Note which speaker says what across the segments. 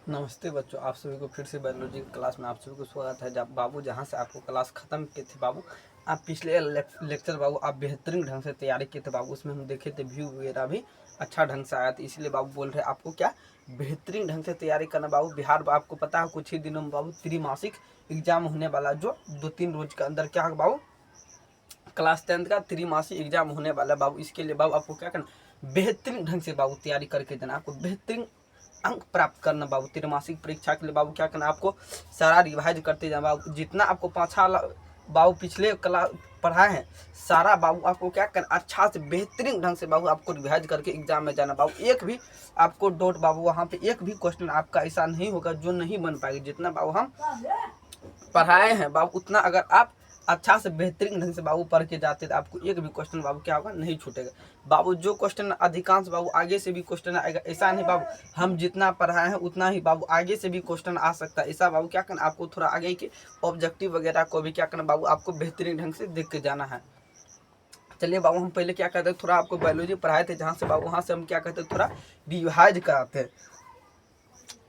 Speaker 1: नमस्ते बच्चों, आप सभी को फिर से बायोलॉजी की क्लास में आप सभी को स्वागत है। जब बाबू जहाँ से आपको क्लास ख़त्म किए थे बाबू, आप पिछले लेक्चर बाबू आप बेहतरीन ढंग से तैयारी किए थे बाबू। उसमें हम देखे थे व्यू वगैरह भी अच्छा ढंग से आया था, इसलिए बाबू बोल रहे आपको क्या बेहतरीन ढंग से तैयारी करना बाबू। बिहार आपको पता है कुछ ही दिनों में बाबू त्रिमासिक एग्जाम होने वाला, जो 2-3 रोज के अंदर क्या बाबू क्लास 10th का त्रिमासिक एग्जाम होने वाला है बाबू। इसके लिए बाबू आपको क्या करना, बेहतरीन ढंग से बाबू तैयारी करके देना, आपको बेहतरीन अंक प्राप्त करना बाबू। त्रिमासिक परीक्षा के लिए बाबू क्या करना, आपको सारा रिवाइज करते जाना बाबू। जितना आपको 5 बाबू पिछले क्लास पढ़ाए हैं सारा बाबू आपको क्या करना, अच्छा से बेहतरीन ढंग से बाबू आपको रिवाइज करके एग्जाम में जाना बाबू। एक भी आपको डाउट बाबू वहाँ पे एक भी क्वेश्चन आपका ऐसा नहीं होगा जो नहीं बन पाएगी। जितना बाबू हम पढ़ाए हैं बाबू उतना अगर आप अच्छा से बेहतरीन ढंग से बाबू पढ़ के जाते तो आपको एक भी क्वेश्चन बाबू क्या होगा, नहीं छूटेगा बाबू। जो क्वेश्चन अधिकांश बाबू आगे से भी क्वेश्चन आएगा, ऐसा नहीं बाबू हम जितना पढ़ाए हैं उतना ही बाबू आगे से भी क्वेश्चन आ सकता है। ऐसा बाबू क्या करना, आपको थोड़ा आगे के ऑब्जेक्टिव वगैरह को भी क्या करना बाबू, आपको बेहतरीन ढंग से देख के जाना है। चलिए बाबू, हम पहले क्या करते हैं, थोड़ा आपको बायोलॉजी पढ़ाए थे जहाँ से बाबू, वहाँ से हम क्या करते हैं, थोड़ा रिवाइज कराते हैं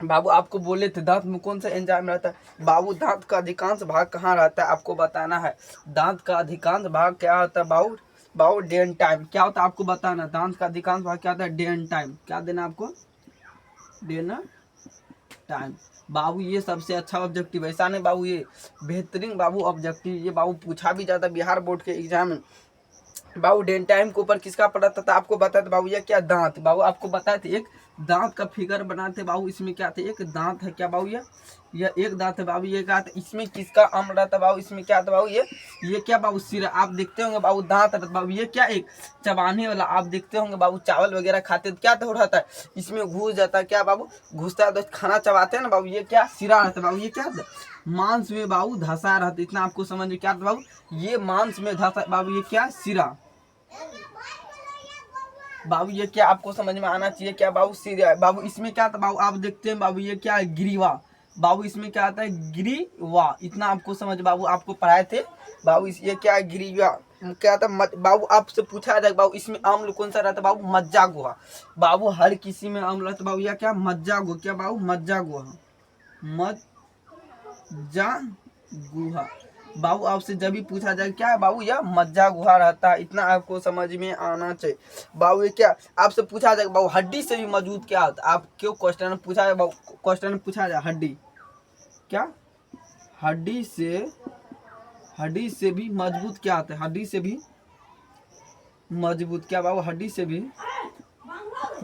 Speaker 1: बाबू। आपको बोले थे दांत में कौन सा एंजाइम रहता है बाबू, दांत का अधिकांश भाग कहाँ रहता है आपको बताना है। दांत का अधिकांश भाग क्या होता है बाबू, बाबू डेंटाइम क्या होता है आपको बताना। दांत का अधिकांश भाग क्या होता है, डेंटाइम। क्या देना आपको, डेंटाइम बाबू। ये सबसे अच्छा ऑब्जेक्टिव, ऐसा नहीं बाबू, ये बेहतरीन बाबू ऑब्जेक्टिव, ये बाबू पूछा भी जाता है बिहार बोर्ड के एग्जाम में बाबू। डेंटाइम के ऊपर किसका पड़ा था आपको बताते बाबू, ये क्या दांत बाबू आपको बताए थे। एक दांत का फिगर बनाते बाबू, इसमें क्या थे, एक दांत है क्या बाबू, ये एक दांत है बाबू। ये क्या था, इसमें किसका अंग रहता बाबू, इसमें क्या था बाबू, ये क्या बाबू, सिरा। आप देखते होंगे बाबू दांत रहता बाबू, ये क्या एक चबाने वाला। आप देखते होंगे बाबू चावल वगैरह खाते तो क्या तो रहता है, इसमें घुस जाता है क्या बाबू, घुसता है तो खाना चबाते हैं ना बाबू। ये क्या सिरा रहता है बाबू, ये क्या था, मांस में बाबू धसा रहता। इतना आपको समझ में क्या था बाबू, ये मांस में धसा बाबू, ये क्या सिरा बाबू। ये क्या आपको समझ में आना चाहिए क्या बाबू, सीधा बाबू। इसमें क्या था बाबू, आप देखते हैं बाबू, ये क्या है, ग्रीवा बाबू। इसमें क्या आता है, ग्रीवा। इतना आपको समझ बाबू, आपको पढ़ाए थे बाबू। ये क्या है, ग्रीवा क्या था बाबू। आपसे पूछा जाए बाबू, इसमें अम्ल कौन सा रहता है बाबू, मज्जा गुहा बाबू। हर किसी में अम्ल रहता बाबू, यह क्या, मज्जा गुहा। क्या बाबू, मज्जा गुहा, मज्जा गुहा बाबू। आपसे जब भी पूछा जाए क्या है बाबू, यह मज्जा गुहा रहता है। इतना आपको समझ में आना चाहिए बाबू। ये क्या आपसे पूछा जाए बाबू, हड्डी से भी मजबूत क्या होता है। आप क्यों क्वेश्चन पूछा जाए बाबू, क्वेश्चन पूछा जाए हड्डी क्या, हड्डी से भी मजबूत क्या होता है, हड्डी से भी मजबूत क्या बाबू, हड्डी से भी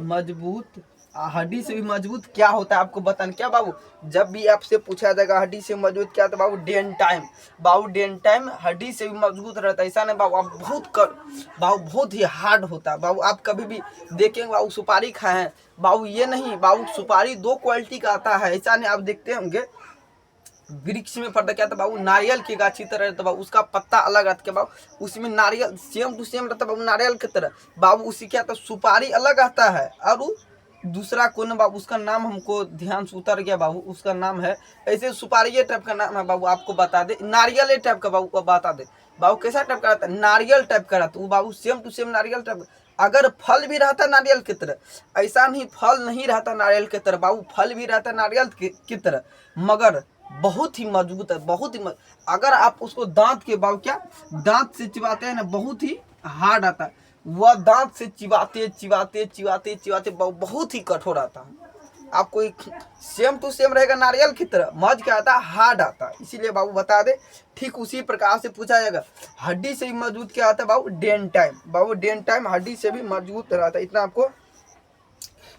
Speaker 1: मजबूत, हड्डी से भी मजबूत क्या होता है आपको बताना क्या बाबू। जब भी आपसे पूछा जाएगा हड्डी से मजबूत क्या होता है बाबू, डेंटाइम बाबू। डेंटाइम हड्डी से भी मजबूत रहता है। ऐसा नहीं बाबू, आप बाबू बहुत ही हार्ड होता है बाबू। आप कभी भी देखेंगे बाबू सुपारी खाए हैं बाबू, ये नहीं बाबू, सुपारी 2 क्वालिटी का आता है। ऐसा नहीं, आप देखते होंगे वृक्ष में पड़ता क्या था बाबू, नारियल की गाछी तरह रहता बाबू, उसका पत्ता अलग आता बाबू, उसमें नारियल सेम टू सेम रहता बाबू, नारियल की तरह बाबू। उसी क्या था, सुपारी अलग आता है और दूसरा कौन बाबू, उसका नाम हमको ध्यान से उतर गया बाबू, उसका नाम है ऐसे सुपारी टाइप का नाम है बाबू, आपको बता दे। नारियल टाइप का बाबू बता दे बाबू, कैसा टाइप का रहता है, नारियल टाइप का रहता है वो बाबू, सेम टू सेम नारियल टाइप। अगर फल भी रहता नारियल की तरह, ऐसा नहीं फल नहीं रहता नारियल की तरह बाबू, फल भी रहता नारियल की तरह, मगर बहुत ही मजबूत है, बहुत ही अगर आप उसको दांत के बाबू क्या, दांत से चिबाते हैं ना, बहुत ही हार्ड आता है वह। दांत से चिबाते चिबाते चिबाते चिबाते बहुत ही कठोर आता है। आपको एक सेम टू सेम रहेगा नारियल की तरह, मज क्या आता है, हार्ड आता है। इसीलिए बाबू बता दे। ठीक उसी प्रकार से पूछा जाएगा, हड्डी से भी मजबूत क्या आता है बाबू, डेंटाइम बाबू। डेंटाइम हड्डी से भी मजबूत रहता है।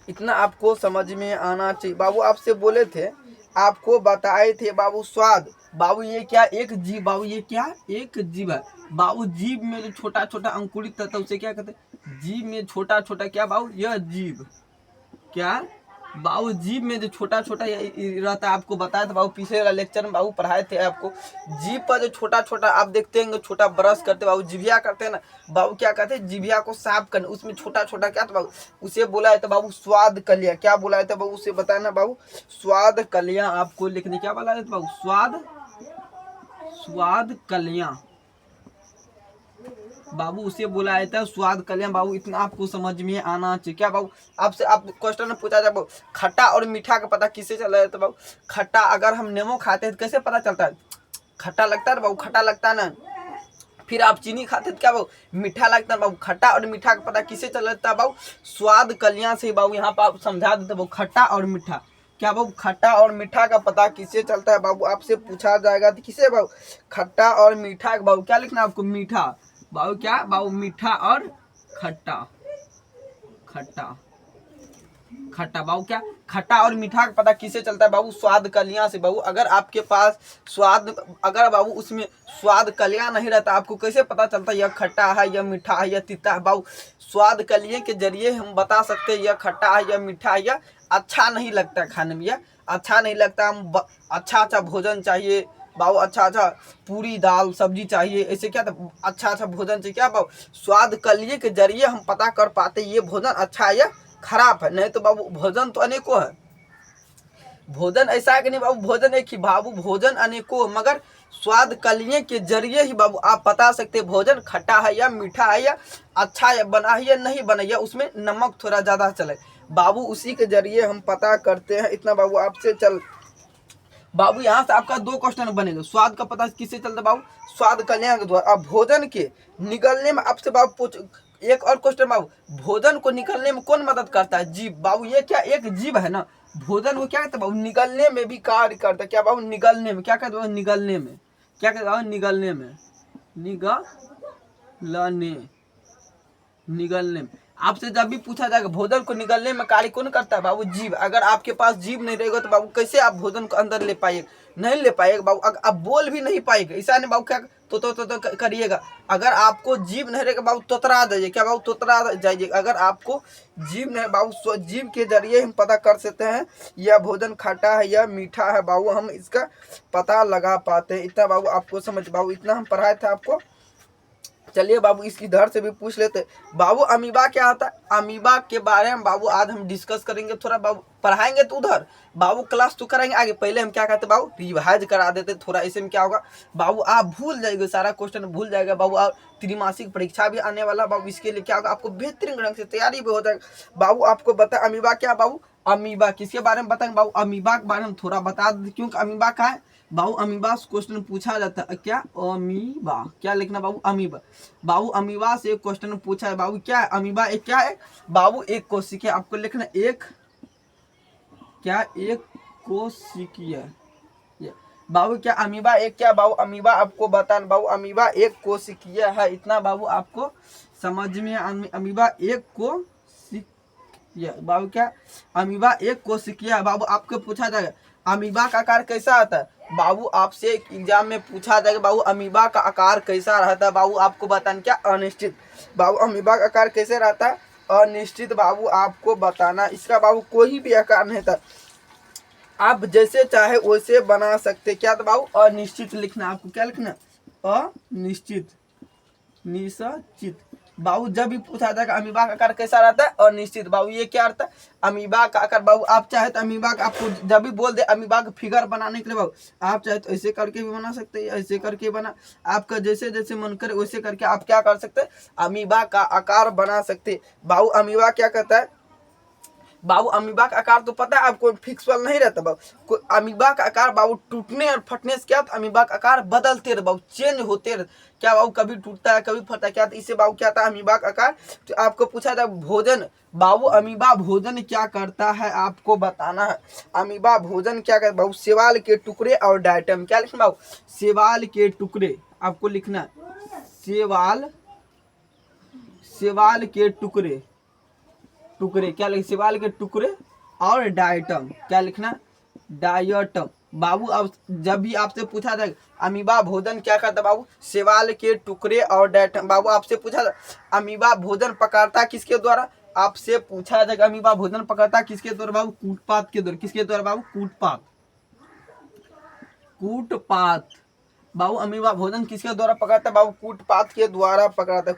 Speaker 1: इतना आपको समझ में आना चाहिए बाबू। आपसे बोले थे, आपको बताए थे बाबू, स्वाद बाबू। ये क्या, एक जीव बाबू, ये क्या, एक जीव है बाबू। जीव में जो छोटा छोटा अंकुरित रहता है उसे क्या कहते हैं, जीव में छोटा छोटा क्या बाबू, यह जीव क्या बाबू, जीव में जो छोटा छोटा रहता है, आपको बताया था बाबू पिछले वाला लेक्चर में बाबू पढ़ाए थे आपको। जीभ पर जो छोटा छोटा आप देखते हैं, छोटा ब्रश करते बाबू, जिभिया करते हैं ना बाबू, क्या कहते हैं, जिभिया को साफ करना, उसमें छोटा छोटा क्या था बाबू, उसे बोला है तो बाबू स्वाद कलियां। क्या बोला है तो बाबू, उसे बताना बाबू, स्वाद कलियां आपको लिखने। क्या बोला है तो बाबू, स्वाद कलियां बाबू उसे बुलाया था स्वाद कल्याण। बाबू इतना आपको समझ में आना चाहिए। क्या बाबू आपसे आप क्वेश्चन में पूछा जाए बाबू खट्टा और मीठा का पता किससे चला जाता है बाबू? खट्टा अगर हम नींबू खाते हैं तो कैसे पता चलता है? खट्टा लगता है बाबू, खट्टा लगता है ना। फिर आप चीनी खाते तो क्या बाबू मीठा लगता है बाबू। खट्टा और मीठा का पता किससे चल जाता है बाबू? स्वाद कल्याण से बाबू। यहाँ पर आप समझा देते बाबू खट्टा और मीठा। क्या बाबू खट्टा और मीठा का पता किससे चलता है बाबू? आपसे पूछा जाएगा तो किसे बाबू? खट्टा और मीठा बाबू क्या लिखना आपको? मीठा बाबू। क्या बाबू? मीठा और खट्टा। खट्टा खट्टा बाबू। क्या खट्टा और मीठा का पता किससे चलता है बाबू? स्वाद कलियां से बाबू। अगर आपके पास स्वाद, अगर बाबू उसमें स्वाद कलियां नहीं रहता, आपको कैसे पता चलता है यह खट्टा है, यह मीठा है, यह तीता है बाबू? स्वाद कलिये के जरिए हम बता सकते हैं यह खट्टा है, यह मीठा है, यह अच्छा नहीं लगता खाने में, यह अच्छा नहीं लगता। हम अच्छा अच्छा भोजन चाहिए बाबू, अच्छा अच्छा पूरी दाल सब्जी चाहिए, ऐसे क्या था अच्छा अच्छा भोजन चाहिए। क्या बाबू स्वाद कलिये के जरिए हम पता कर पाते ये भोजन अच्छा है या खराब है। नहीं तो बाबू भोजन तो अनेकों है। भोजन ऐसा है कि नहीं बाबू, भोजन एक ही बाबू, भोजन अनेकों, मगर स्वाद कलिये के जरिए ही बाबू आप बता सकते भोजन खट्टा है या मीठा है, या अच्छा है बना है या नहीं बना, या उसमें नमक थोड़ा ज्यादा चले बाबू, उसी के जरिए हम पता करते हैं। इतना बाबू आपसे चल बाबू। यहाँ से आपका 2 क्वेश्चन बनेगा। स्वाद का पता किससे चलता है बाबू? स्वाद कल्याण के द्वारा। अब भोजन के निगलने में आपसे बाबू पूछ एक और क्वेश्चन बाबू, भोजन को निकलने में कौन मदद करता है? जीभ बाबू। ये क्या एक जीभ है ना, भोजन को क्या कहते हैं बाबू? निगलने में भी कार्य करता है। क्या बाबू? निगलने में। क्या कहते हैं? निगलने में। क्या कहते हैं? निगलने में। निगलने निगलने में। आपसे जब भी पूछा जाएगा भोजन को निगलने में कार्य कौन करता है बाबू? जीभ। अगर आपके पास जीभ नहीं रहेगा तो बाबू कैसे आप भोजन को अंदर ले पाएगा? नहीं ले पाएगा बाबू। अगर आप बोल भी नहीं पाएगा, ऐसा नहीं बाबू क्या तो करिएगा। अगर आपको जीभ नहीं रहेगा बाबू तोतरा जाइए। क्या बाबू? तोतरा जाइए। अगर आपको जीभ नहीं बाबू, जीभ के जरिए हम पता कर सकते हैं यह भोजन खट्टा है या मीठा है बाबू, हम इसका पता लगा पाते हैं। इतना बाबू आपको समझ बाबू, इतना हम पढ़ाए थे आपको। चलिए बाबू इस इधर से भी पूछ लेते बाबू, अमीबा क्या होता है? अमीबा के बारे में बाबू आज हम डिस्कस करेंगे थोड़ा बाबू, पढ़ाएंगे तो उधर बाबू क्लास तो करेंगे आगे। पहले हम क्या कहते बाबू रिवाइज करा देते थोड़ा। ऐसे में क्या होगा बाबू आप भूल जाएंगे, सारा क्वेश्चन भूल जाएगा बाबू। और त्रिमासिक परीक्षा भी आने वाला बाबू, इसके लिए क्या होगा आपको बेहतरीन ढंग से तैयारी भी हो जाएगा बाबू। आपको बता अमीबा क्या बाबू? अमीबा किसके बारे में बताएंगे बाबू? अमीबा के बारे में थोड़ा बता देते, क्योंकि अमीबा का है बाबू। अमीबा से क्वेश्चन पूछा जाता है। क्या? अमीबा। क्या लिखना बाबू? अमीबा बाबू। अमीबा से एक क्वेश्चन पूछा है बाबू। क्या है अमीबा? एक क्या है बाबू? एक कोशिकीय। आपको लिखना एक क्या? एक कोशिकीय बाबू। क्या अमीबा एक क्या बाबू? अमीबा आपको बताना बाबू, अमीबा एक कोशिकीय है। इतना बाबू आपको समझ में। अमीबा एक कोशिकीय बाबू। क्या? अमीबा एक कोशिकीय है बाबू। आपको पूछा जाएगा अमीबा का आकार कैसा आता है बाबू? आपसे एग्जाम में पूछा जाएगा बाबू अमीबा का आकार कैसा रहता है बाबू? आपको बताना। क्या? अनिश्चित बाबू। अमीबा का आकार कैसे रहता है? अनिश्चित बाबू आपको बताना। इसका बाबू कोई भी आकार नहीं था, आप जैसे चाहे वैसे बना सकते। क्या था बाबू? अनिश्चित लिखना। आपको क्या लिखना? अनिश्चित निश्चित बाबू। जब भी पूछा जाएगा अमीबा का आकार कैसा रहता है? अनिश्चित बाबू। ये क्या रहता है? अमीबा का आकार बाबू। आप चाहे तो अमीबा का, आपको जब भी बोल दे अमीबा का फिगर बनाने के लिए बाबू, आप चाहे तो ऐसे करके भी बना सकते हैं, ऐसे करके बना, आपका जैसे जैसे मन करे वैसे करके आप क्या कर सकते हैं? अमीबा का आकार बना सकते बाबू। अमीबा क्या कहता है बाबू? अमीबा का आकार तो पता है आपको फिक्स वाला नहीं रहता बाबू। अमीबा का आकार बाबू टूटने और फटने से क्या? अमीबा का आकार बदलते रहे बाबू, चेंज होते रहे। क्या बाबू? कभी टूटता है कभी फटता है। क्या? इसे बाबू क्या था? अमीबा का आकार। तो आपको पूछा था भोजन बाबू, अमीबा भोजन क्या करता है आपको बताना है। अमीबा भोजन क्या करता है बाबू? शैवाल के टुकड़े और डायटम। क्या लिखना बाबू? शैवाल के टुकड़े। आपको लिखना शैवाल के टुकड़े क्या लिख? शैवाल के टुकड़े और डायटम। क्या लिखना? डायटम बाबू। अब जब भी आपसे पूछा जाए अमीबा भोजन क्या करता बाबू? शैवाल के टुकड़े और डायटम बाबू। आपसे पूछा जाए अमीबा भोजन पकड़ता किसके द्वारा? आपसे पूछा जाएगा अमीबा भोजन पकड़ता किसके द्वारा बाबू? कूटपात के द्वारा। किसके द्वारा बाबू? कूटपात बाबू। अमीबा भोजन किसके द्वारा पकड़ता है बाबू? कूटपात के द्वारा पकड़ता है।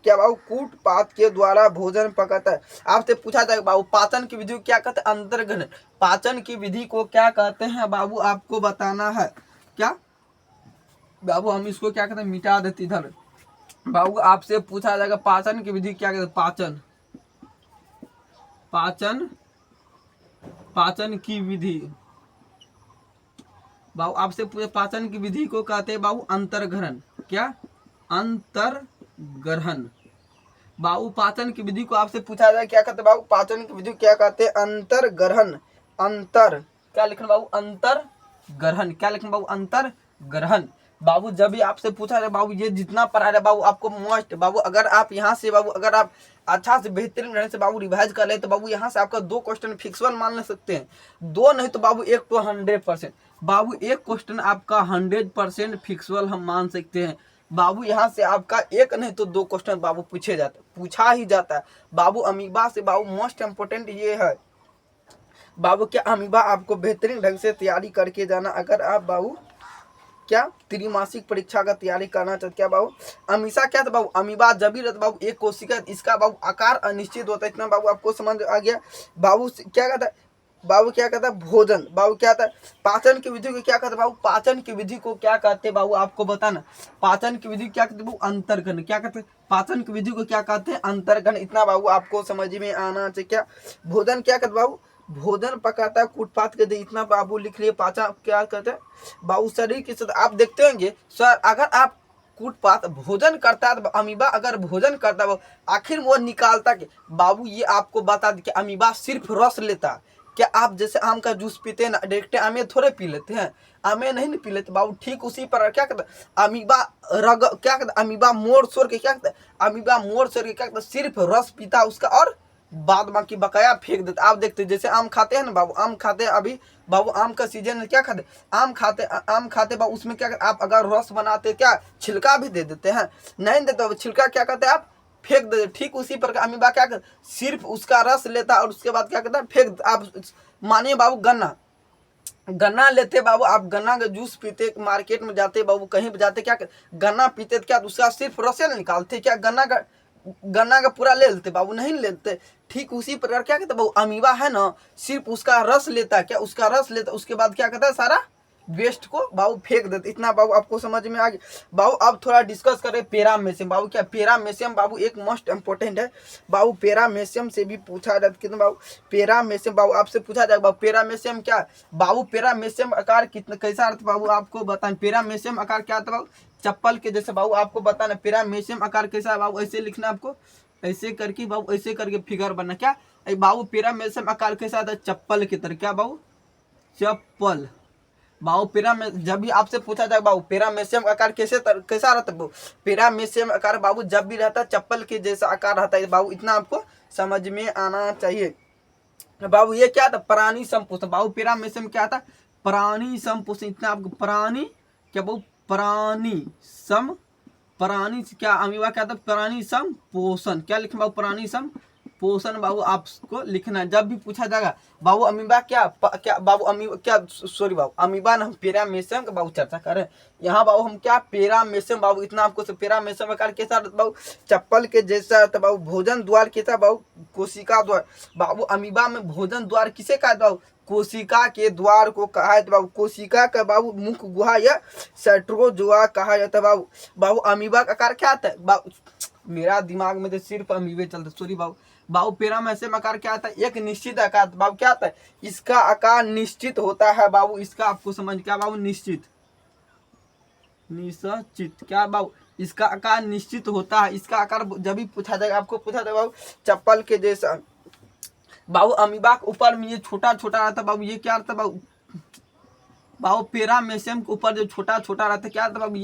Speaker 1: क्या बाबू? कूटपात के द्वारा भोजन पकाता है। आपसे पूछा जाएगा बाबू पाचन की विधि को क्या कहते हैं? अंतर्ग्रहण। पाचन की विधि को क्या कहते हैं बाबू? आपको बताना है। क्या बाबू? हम इसको क्या कहते हैं? मिटा देते इधर। बाबू आपसे पूछा जाएगा पाचन की विधि क्या कहते हैं? पाचन, पाचन, पाचन की विधि। बाबू आपसे पूछे पाचन की विधि को कहते हैं बाबू अंतर्ग्रहण। क्या? अंतर्ग्रहण। बाबू पाचन की विधि को आपसे पूछा जाए क्या कहते हैं बाबू? पाचन की विधि क्या कहते हैं? अंतर्ग्रहण। अंतर क्या लिखना बाबू? अंतर्ग्रहण। क्या लिखना बाबू? अंतर्ग्रहण। बाबू जब भी आपसे पूछा जाए बाबू, ये जितना पढ़ा है बाबू आपको मस्ट बाबू, अगर आप यहाँ से बाबू अगर आप अच्छा से बेहतरीन ढंग से बाबू रिवाइज कर ले तो बाबू यहाँ से आपका 2 क्वेश्चन फिक्सवन मान ले सकते हैं। 2 नहीं तो बाबू 1 तो 100%। बाबू 1 क्वेश्चन आपका 100% फिक्सुअल हम मान सकते हैं। बाबू यहाँ से आपका 1 नहीं तो 2 क्वेश्चन बाबू पूछा ही जाता है। बाबू अमीबा से बाबू मोस्ट इम्पोर्टेंट ये है बाबू, क्या अमीबा आपको बेहतरीन ढंग से तैयारी करके जाना। अगर आप बाबू क्या त्रिमासिक परीक्षा का तैयारी करना चाहते क्या बाबू? हमेशा क्या था बाबू? अमीबा जब भी रहता बाबू एक कोशिका, इसका बाबू आकार अनिश्चित होता है। इतना बाबू आपको समझ आ गया। बाबू क्या कहता है बाबू? क्या कहता है? भोजन। बाबू क्या था? पाचन की विधि को क्या कहते बाबू? पाचन की विधि को क्या कहते बाबू? आपको बताना। पाचन की विधि क्या कहते बाबू? अंतर्गण। क्या कहते? पाचन की विधि को क्या कहते हैं? अंतर्गण। इतना बाबू आपको समझ में आना चाहिए। क्या भोजन क्या कहते बाबू? भोजन पकाता है कूटपात के दे। इतना बाबू लिख लिए। पाचन क्या कहते हैं बाबू? शरीर की सतह। आप देखते होंगे सर, अगर आप कूटपात भोजन करता है तो अमीबा अगर भोजन करता है आखिर वो निकालता के बाबू? ये आपको बता दें कि अमीबा सिर्फ रस लेता। क्या आप जैसे आम का जूस पीते हैं ना, डायरेक्ट आमे थोड़े पी लेते हैं? आमे नहीं पी लेते बाबू। ठीक उसी पर क्या कहते हैं अमीबा क्या कहते हैं? अमीबा मोड़ सोर के क्या कहते हैं? अमीबा मोड़ सोर के क्या कहते हैं? सिर्फ रस पीता उसका और बाद बाकी बकाया फेंक देते। आप देखते जैसे आम खाते हैं ना बाबू, आम खाते हैं अभी बाबू, आम का सीजन है, क्या खाते? आम खाते बाबू। उसमें क्या आप अगर रस बनाते क्या छिलका भी दे देते हैं? नहीं देते। छिलका क्या कहते हैं आप? फेंक देते। ठीक उसी प्रकार अमीबा क्या करते? सिर्फ उसका रस लेता और उसके बाद क्या कहता है? फेंक। आप मानिए बाबू गन्ना लेते बाबू, आप गन्ना का जूस पीते, मार्केट में जाते बाबू, कहीं भी जाते क्या गन्ना पीते क्या उसका सिर्फ रस निकालते? क्या गन्ना का पूरा ले लेते बाबू? नहीं लेते। ठीक उसी प्रकार क्या कहते बाबू? अमीबा है ना, सिर्फ उसका रस लेता। क्या उसका रस लेता, उसके बाद क्या कहता है? सारा वेस्ट को बाबू फेंक देते। इतना बाबू आपको समझ में आ गया। बाबू अब थोड़ा डिस्कस करें पेरामेशियम। बाबू क्या पेरामेशियम बाबू एक मोस्ट इंपोर्टेंट है बाबू। पेरामेशियम से भी पूछा जाता कितना बाबू? पेरामेशियम बाबू आपसे पूछा जाएगा बाबू पेरामेशियम क्या बाबू? पेरामेशियम आकार कितना कैसा अर्थ बाबू आपको बताएं? पेरामेशियम आकार क्या था बाबू? चप्पल के जैसे बाबू आपको बताना। पेरामेशियम आकार कैसा है बाबू? ऐसे लिखना आपको, ऐसे करके बाबू, ऐसे करके फिगर बनना। क्या बाबू? पेरामेशियम आकार कैसा था? चप्पल की तरह। क्या बाबू? चप्पल। बाबू जब भी आपसे पूछा जाए बाबू पेरामेशियम आकार कैसा रहता है? पेरामेशियम आकार बाबू जब भी रहता है चप्पल के जैसा आकार रहता है बाबू। इतना आपको समझ में आना चाहिए बाबू। ये क्या था? प्राणी संपोषण। बाबू पेरामेशियम क्या था? प्राणी संपोषण। इतना आपको प्राणी क्या बाबू? प्राणी क्या अमीबा क्या था? प्राणी संपोषण। क्या लिखना बाबू? प्राणी पोषण बाबू आपको लिखना है। जब भी पूछा जाएगा बाबू अमीबा क्या बाबू? अमीबा क्या सॉरी बाबू अमीबा हम पेरामेशियम का बाबू चर्चा करें यहाँ बाबू। हम क्या पेरामेशियम बाबू इतना आपको पेरामेशियम आकार कैसा रहता बाबू? चप्पल के जैसा रहता बाबू। भोजन द्वार कैसा बाबू? कोशिका द्वार। बाबू अमीबा में भोजन द्वार किसे कहा बाबू? कोशिका के द्वार को कहा है बाबू। कोशिका का बाबू मुख्य गुहा या सेट्रोजोआ कहा जाता है बाबू। बाबू अमीबा का आकार क्या आता है बाबू? मेरा दिमाग में तो सिर्फ अमीबे चलते सॉरी बाबू। बाबू पेरामेशियम आकार क्या आता है? एक निश्चित आकार बाबू क्या आता है? इसका आकार निश्चित होता है बाबू। इसका आपको समझ क्या बाबू? निश्चित क्या बाबू? इसका आकार निश्चित होता है। इसका आकार जब भी पूछा जाएगा आपको पूछा जाएगा बाबू चप्पल के जैसा बाबू। अमीबा के ऊपर में ये छोटा छोटा रहता बाबू। ये क्या रहता बाबू? बाबू पेरामेशियम के ऊपर जो छोटा छोटा रहता क्या रहता बाबू?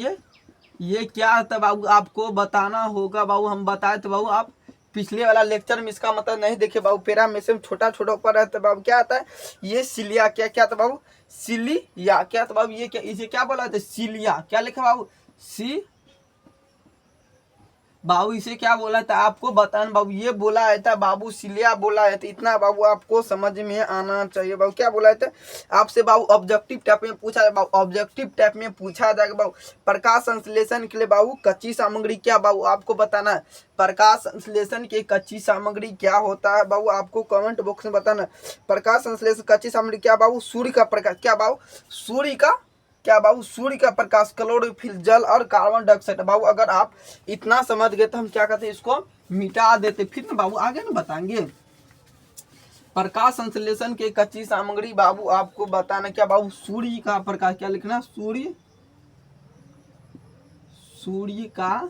Speaker 1: ये क्या रहता बाबू? आपको बताना होगा बाबू। हम बताए तो बाबू आप पिछले वाला लेक्चर में इसका मतलब नहीं देखे बाबू। पेरामेशियम छोटा छोटा ऊपर रहता है बाबू। क्या आता है? ये सिलिया क्या था बाबू? सिलिया क्या था बाबू? ये क्या इसे क्या बोला था? सिलिया। क्या लिखा बाबू? बाबू इसे क्या बोला था आपको बताना बाबू। ये बोला था बाबू सिलिया बोला है। तो इतना बाबू आपको समझ में आना चाहिए बाबू। क्या बोला था आपसे बाबू? ऑब्जेक्टिव टाइप में पूछा जाएगा बाबू। ऑब्जेक्टिव टाइप में पूछा जाएगा बाबू प्रकाश संश्लेषण के लिए बाबू कच्ची सामग्री क्या बाबू आपको बताना है। प्रकाश संश्लेषण की कच्ची सामग्री क्या होता है बाबू? आपको कमेंट बॉक्स में बताना। प्रकाश संश्लेषण कच्ची सामग्री क्या बाबू? सूर्य का प्रकाश। क्या बाबू? सूर्य का क्या बाबू, सूर्य का प्रकाश, क्लोरोफिल, जल और कार्बन डाइऑक्साइड। बाबू अगर आप इतना समझ गए तो हम क्या कहते हैं, इसको मिटा देते। फिर ना बाबू आगे ना बताएंगे। प्रकाश संश्लेषण के कच्ची सामग्री बाबू आपको बताना क्या बाबू, सूर्य का प्रकाश, क्या लिखना, सूर्य का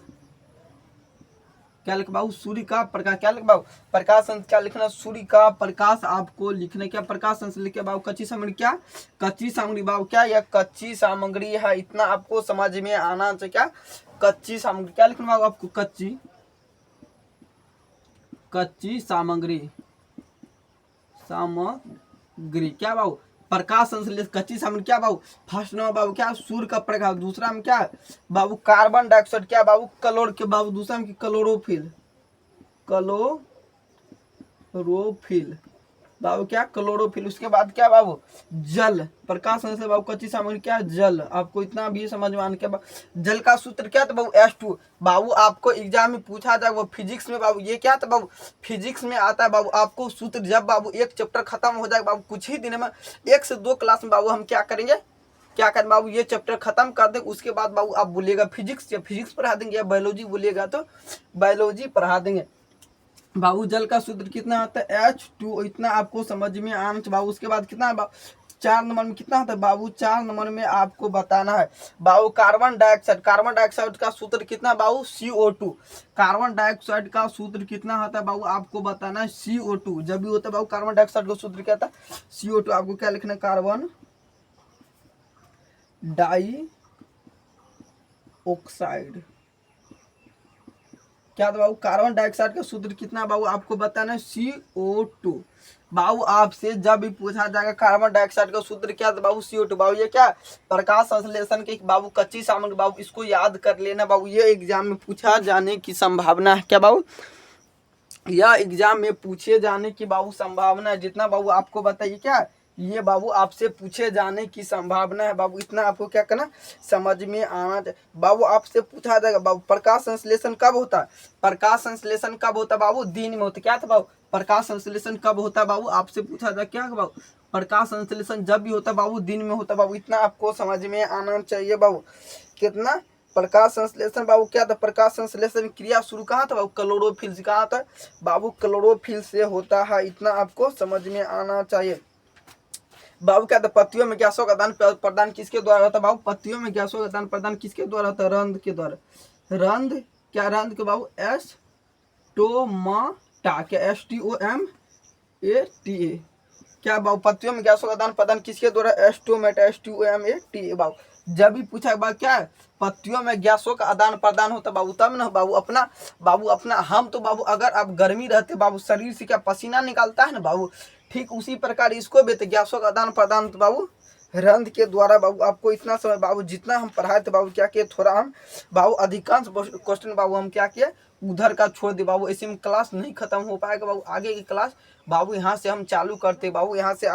Speaker 1: क्या लिख बाबू, सूर्य का प्रकाश, क्या लिख बाबू, प्रकाश, क्या लिखना, सूर्य का प्रकाश आपको लिखना। क्या प्रकाश संश्लेषण के बाबू, कच्ची सामग्री, क्या कच्ची सामग्री बाबू, क्या यह कच्ची सामग्री है, इतना आपको समझ में आना चाहिए। क्या कच्ची सामग्री, क्या लिखना बाबू आपको, कच्ची सामग्री, क्या बाबू, प्रकाश संश्लेषण कच्ची सामग्री, क्या बाबू, फर्स्ट नंबर बाबू क्या, सूर्य का प्रकाश, दूसरा में क्या बाबू, कार्बन डाइऑक्साइड, क्या बाबू, क्लोर के बाबू, दूसरा में क्लोरोफिल, बाबू क्या, क्लोरोफिल। उसके बाद क्या बाबू, जल, प्रकाश संश्लेषण बाबू कच्ची सामग्री, क्या जल, आपको इतना भी समझ में आने के बाद, जल का सूत्र क्या था बाबू, H2। बाबू आपको एग्जाम में पूछा था वो फिजिक्स में बाबू, ये क्या था बाबू, फिजिक्स में आता है बाबू आपको सूत्र। जब बाबू एक चैप्टर खत्म हो जाएगा बाबू, कुछ ही दिन में 1 से 2 क्लास में बाबू हम क्या करेंगे, क्या करें बाबू, ये चैप्टर खत्म कर देंगे। उसके बाद बाबू आप बोलिएगा फिजिक्स, या फिजिक्स पढ़ा देंगे, या बायोलॉजी बोलिएगा तो बायोलॉजी पढ़ा देंगे। बाबू जल का सूत्र कितना आता है, H2, इतना आपको समझ में आना चाहिए बाबू। उसके बाद कितना बाबू, 4 नंबर में कितना आता है बाबू, 4 नंबर में आपको बताना है बाबू कार्बन डाइऑक्साइड। कार्बन डाइऑक्साइड का सूत्र कितना बाबू, CO2। कार्बन डाइऑक्साइड का सूत्र कितना होता है बाबू, आपको बताना है CO2। जब भी होता है बाबू कार्बन डाइऑक्साइड का सूत्र क्या था, CO2। आपको क्या लिखना है, कार्बन डाइऑक्साइड, क्या था बाबू, कार्बन डाइऑक्साइड का सूत्र कितना बाबू, आपको बताना है CO2। बाबू आपसे जब भी पूछा जाएगा कार्बन डाइऑक्साइड का सूत्र क्या था बाबू, CO2। बाबू ये क्या, प्रकाश संश्लेषण की बाबू कच्ची सामग्री, बाबू इसको याद कर लेना बाबू, ये एग्जाम में पूछा जाने की संभावना है। क्या बाबू, यह एग्जाम में पूछे जाने की बाबू संभावना है। जितना बाबू आपको बताइए, क्या ये बाबू आपसे पूछे जाने की संभावना है बाबू, इतना आपको क्या करना, समझ में आना चाहिए। बाबू आपसे पूछा जाएगा बाबू प्रकाश संश्लेषण कब होता है, प्रकाश संश्लेषण कब होता है बाबू, दिन में होता है। क्या था बाबू, प्रकाश संश्लेषण कब होता है बाबू, आपसे पूछा जाए क्या बाबू, प्रकाश संश्लेषण जब भी होता है बाबू दिन में होता है बाबू, इतना आपको समझ में आना चाहिए बाबू। कितना, प्रकाश संश्लेषण बाबू क्या था, प्रकाश संश्लेषण क्रिया शुरू कहाँ था बाबू, क्लोरोफिल से, कहाँ था बाबू, क्लोरोफिल से होता है, इतना आपको समझ में आना चाहिए बाबू। क्या था, पत्तियों में गैसों का आदान प्रदान किसके द्वारा होता है बाबू, पत्तियों में गैसों का आदान प्रदान किसके द्वारा होता है, रंध्र के द्वारा। रंध्र, क्या रंध्र के बाबू, एस्टोमाटा, क्या STOMATA, क्या बाबू, पत्तियों में गैसों का आदान प्रदान किसके द्वारा, एस्टोमेटा, STOMATA। बाबू जब भी पूछा बाबू क्या है, पत्तियों में गैसों का आदान प्रदान होता बाबू, तब ना बाबू अपना हम तो बाबू, अगर आप गर्मी रहते बाबू, शरीर से क्या पसीना निकालता है ना बाबू, ठीक उसी प्रकार इसको भी तो गैसों का आदान प्रदान तो बाबू रंध्र के द्वारा। बाबू आपको इतना समय बाबू जितना हम पढ़ाए थे बाबू, क्या किए थोड़ा हम बाबू अधिकांश क्वेश्चन बाबू हम क्या किए, उधर का छोड़ दे बाबू। ऐसे में क्लास नहीं खत्म हो पाएगा बाबू, आगे की क्लास बाबू यहाँ से हम चालू करते बाबू। यहाँ से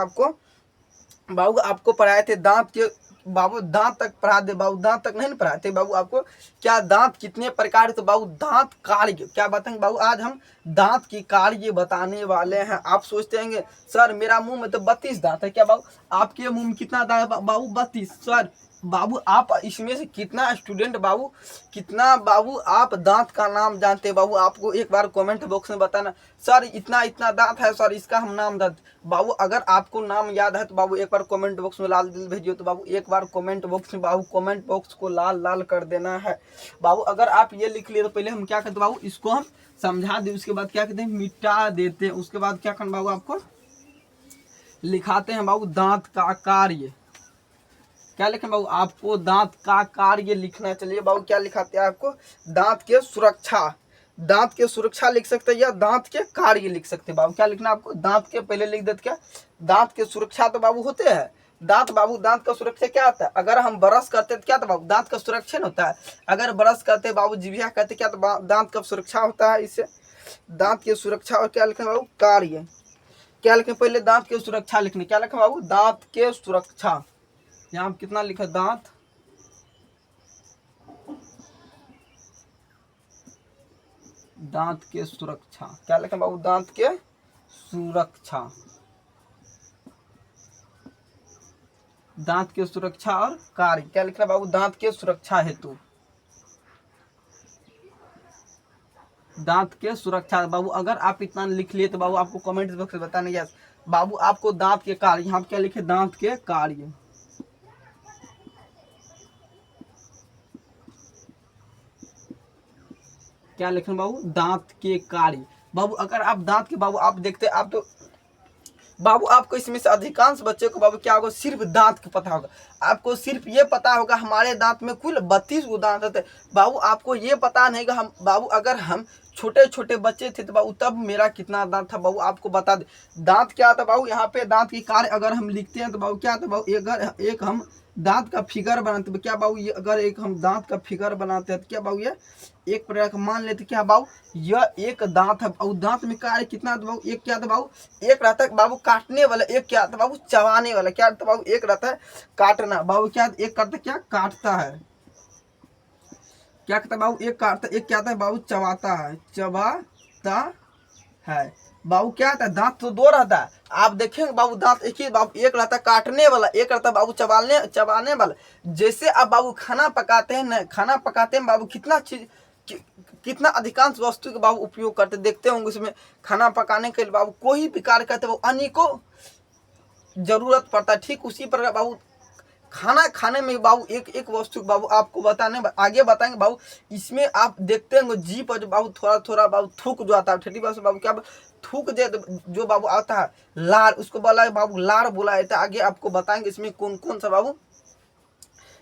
Speaker 1: आपको पढ़ाए थे दांत के बाबू, दांत तक पढ़ा दे बाबू, दांत तक नहीं पढ़ाए थे बाबू आपको, क्या दांत कितने प्रकार, तो बाबू दांत कार्य क्या बताएंगे बाबू, आज हम दांत की कार्य बताने वाले हैं। आप सोचते होंगे सर मेरा मुंह में तो 32 दांत है, क्या बाबू आपके मुंह में कितना दांत है बाबू, 32। सर बाबू आप इसमें से कितना स्टूडेंट बाबू, कितना बाबू आप दांत का नाम जानते हैं बाबू, आपको एक बार कमेंट बॉक्स में बताना सर इतना इतना दांत है सर, इसका हम नाम बाबू। अगर आपको नाम याद है तो बाबू एक बार कमेंट बॉक्स में लाल दिल भेजिए, तो बाबू एक बार कमेंट बॉक्स में बाबू कमेंट बॉक्स को लाल लाल कर देना है बाबू। अगर आप ये लिख लिए तो पहले हम क्या करते बाबू, इसको हम समझा दे, उसके बाद क्या कहते हैं, मिटा देते हैं। उसके बाद क्या करना बाबू, आपको लिखाते हैं बाबू दांत का कार्य, क्या लिखें बाबू, आपको दांत का कार्य लिखना। चलिए बाबू क्या लिखाते हैं आपको, दांत के सुरक्षा, दांत के सुरक्षा लिख सकते हैं, या दांत के कार्य लिख सकते हैं बाबू। क्या लिखना आपको, दांत के पहले लिख देते, क्या दांत के सुरक्षा तो बाबू होते हैं दांत बाबू, दांत का सुरक्षा क्या होता है, अगर हम ब्रश करते तो क्या था बाबू, दांत का सुरक्षण होता है। अगर ब्रश करते बाबू, जिभिया करते क्या, तो दांत का सुरक्षा होता है, इससे दांत की सुरक्षा। और क्या लिखें बाबू, कार्य, क्या लिखें पहले दांत की सुरक्षा लिखने, क्या लिखें बाबू, दांत के सुरक्षा। यहाँ कितना लिखा, दांत के सुरक्षा, क्या लिखा बाबू, दांत के सुरक्षा, दांत के सुरक्षा और कार्य, क्या लिखना बाबू, दांत के सुरक्षा हेतु, दांत के सुरक्षा। बाबू अगर आप इतना लिख लिए तो बाबू आपको कमेंट बॉक्स में बताना यस बाबू आपको दांत के कार्य, यहाँ क्या लिखे, दांत के कार्य, क्या लिखना बाबू, दांत के कार्य। बाबू अगर आप दांत के, बाबू आप देखते आप तो बाबू आपको इसमें से अधिकांश बच्चे को बाबू क्या होगा, सिर्फ दांत का पता होगा। आपको सिर्फ ये पता होगा हमारे दांत में कुल 32 गो दांत होते। बाबू आपको ये पता नहीं कि हम, बाबू अगर हम छोटे छोटे बच्चे थे तो बाबू तब मेरा कितना दांत था, बाबू आपको बता दे। दांत क्या था बाबू, यहाँ पे दांत की कार्य अगर हम लिखते हैं तो बाबू क्या था बाबू, अगर एक हम दांत का फिगर बनाते क्या बाबू, ये अगर एक हम दांत का फिगर बनाते हैं तो क्या बाबू, ये एक प्रकार का मान लेते क्या बाबू, यह एक दांत है। और दांत में कार्य कितना था बाबू, एक क्या था बाबू, एक रहता है बाबू काटने वाला, एक क्या था बाबू चबाने वाला, क्या था बाबू, एक रहता है काटना, बाबू क्या एक करता क्या, काटता है, क्या कहता है बाबू, एक काटता, एक क्या था बाबू, चबाता है, चबाता है। बाबू क्या रहता है, दांत तो दो रहता है, आप देखेंगे बाबू दांत एक ही बाबू, एक रहता है काटने वाला, एक रहता है बाबू चबाने वाला। जैसे आप बाबू खाना पकाते हैं ना, खाना पकाते हैं बाबू कितना चीज कितना अधिकांश वस्तु के बाबू उपयोग करते देखते होंगे उसमें, खाना पकाने के लिए बाबू कोई भी कार्य करते वो अनेकों जरूरत पड़ता है। ठीक उसी प्रकार बाबू खाना खाने में बाबू एक एक वस्तु बाबू आपको बताने आगे बताएंगे बाबू। इसमें आप देखते हैं जी पर जो बाबू थोड़ा थोड़ा बाबू थूक जो आता है, ठेठी बाबू बाबू क्या थूक दे जो बाबू आता है लार, उसको बोला बाबू लार बोला जाता है। आगे आपको बताएंगे इसमें कौन कौन सा बाबू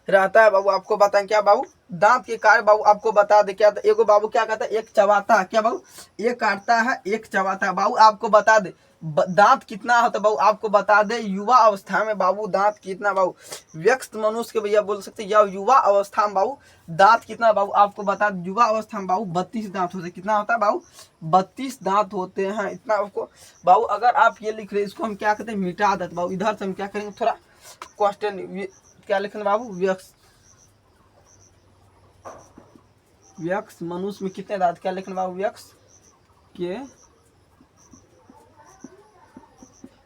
Speaker 1: रहता है, बाबू आपको बताएं क्या बाबू, दांत के कार्य बाबू आपको बता दे क्या, एगो बाबू क्या कहता है, एक चबाता है, क्या बाबू, एक काटता है एक चबाता है। बाबू आपको बता दे दांत कितना होता है, बाबू आपको बता दे युवा अवस्था में बाबू दांत कितना, बाबू व्यस्त मनुष्य के भैया बोल सकते या युवा अवस्था में बाबू दांत कितना, बाबू आपको बता दे युवा अवस्था में बाबू 32 दांत होते, कितना होता है बाबू, 32 दांत होते हैं, इतना आपको बाबू। अगर आप ये लिख रहे इसको हम क्या कहते हैं, मिटा देते बाबू। इधर से हम क्या करेंगे, थोड़ा क्वेश्चन क्या लिखना बाबू, व्यक्स मनुष्य में कितने दांत, क्या लिखना बाबू, व्यक्स के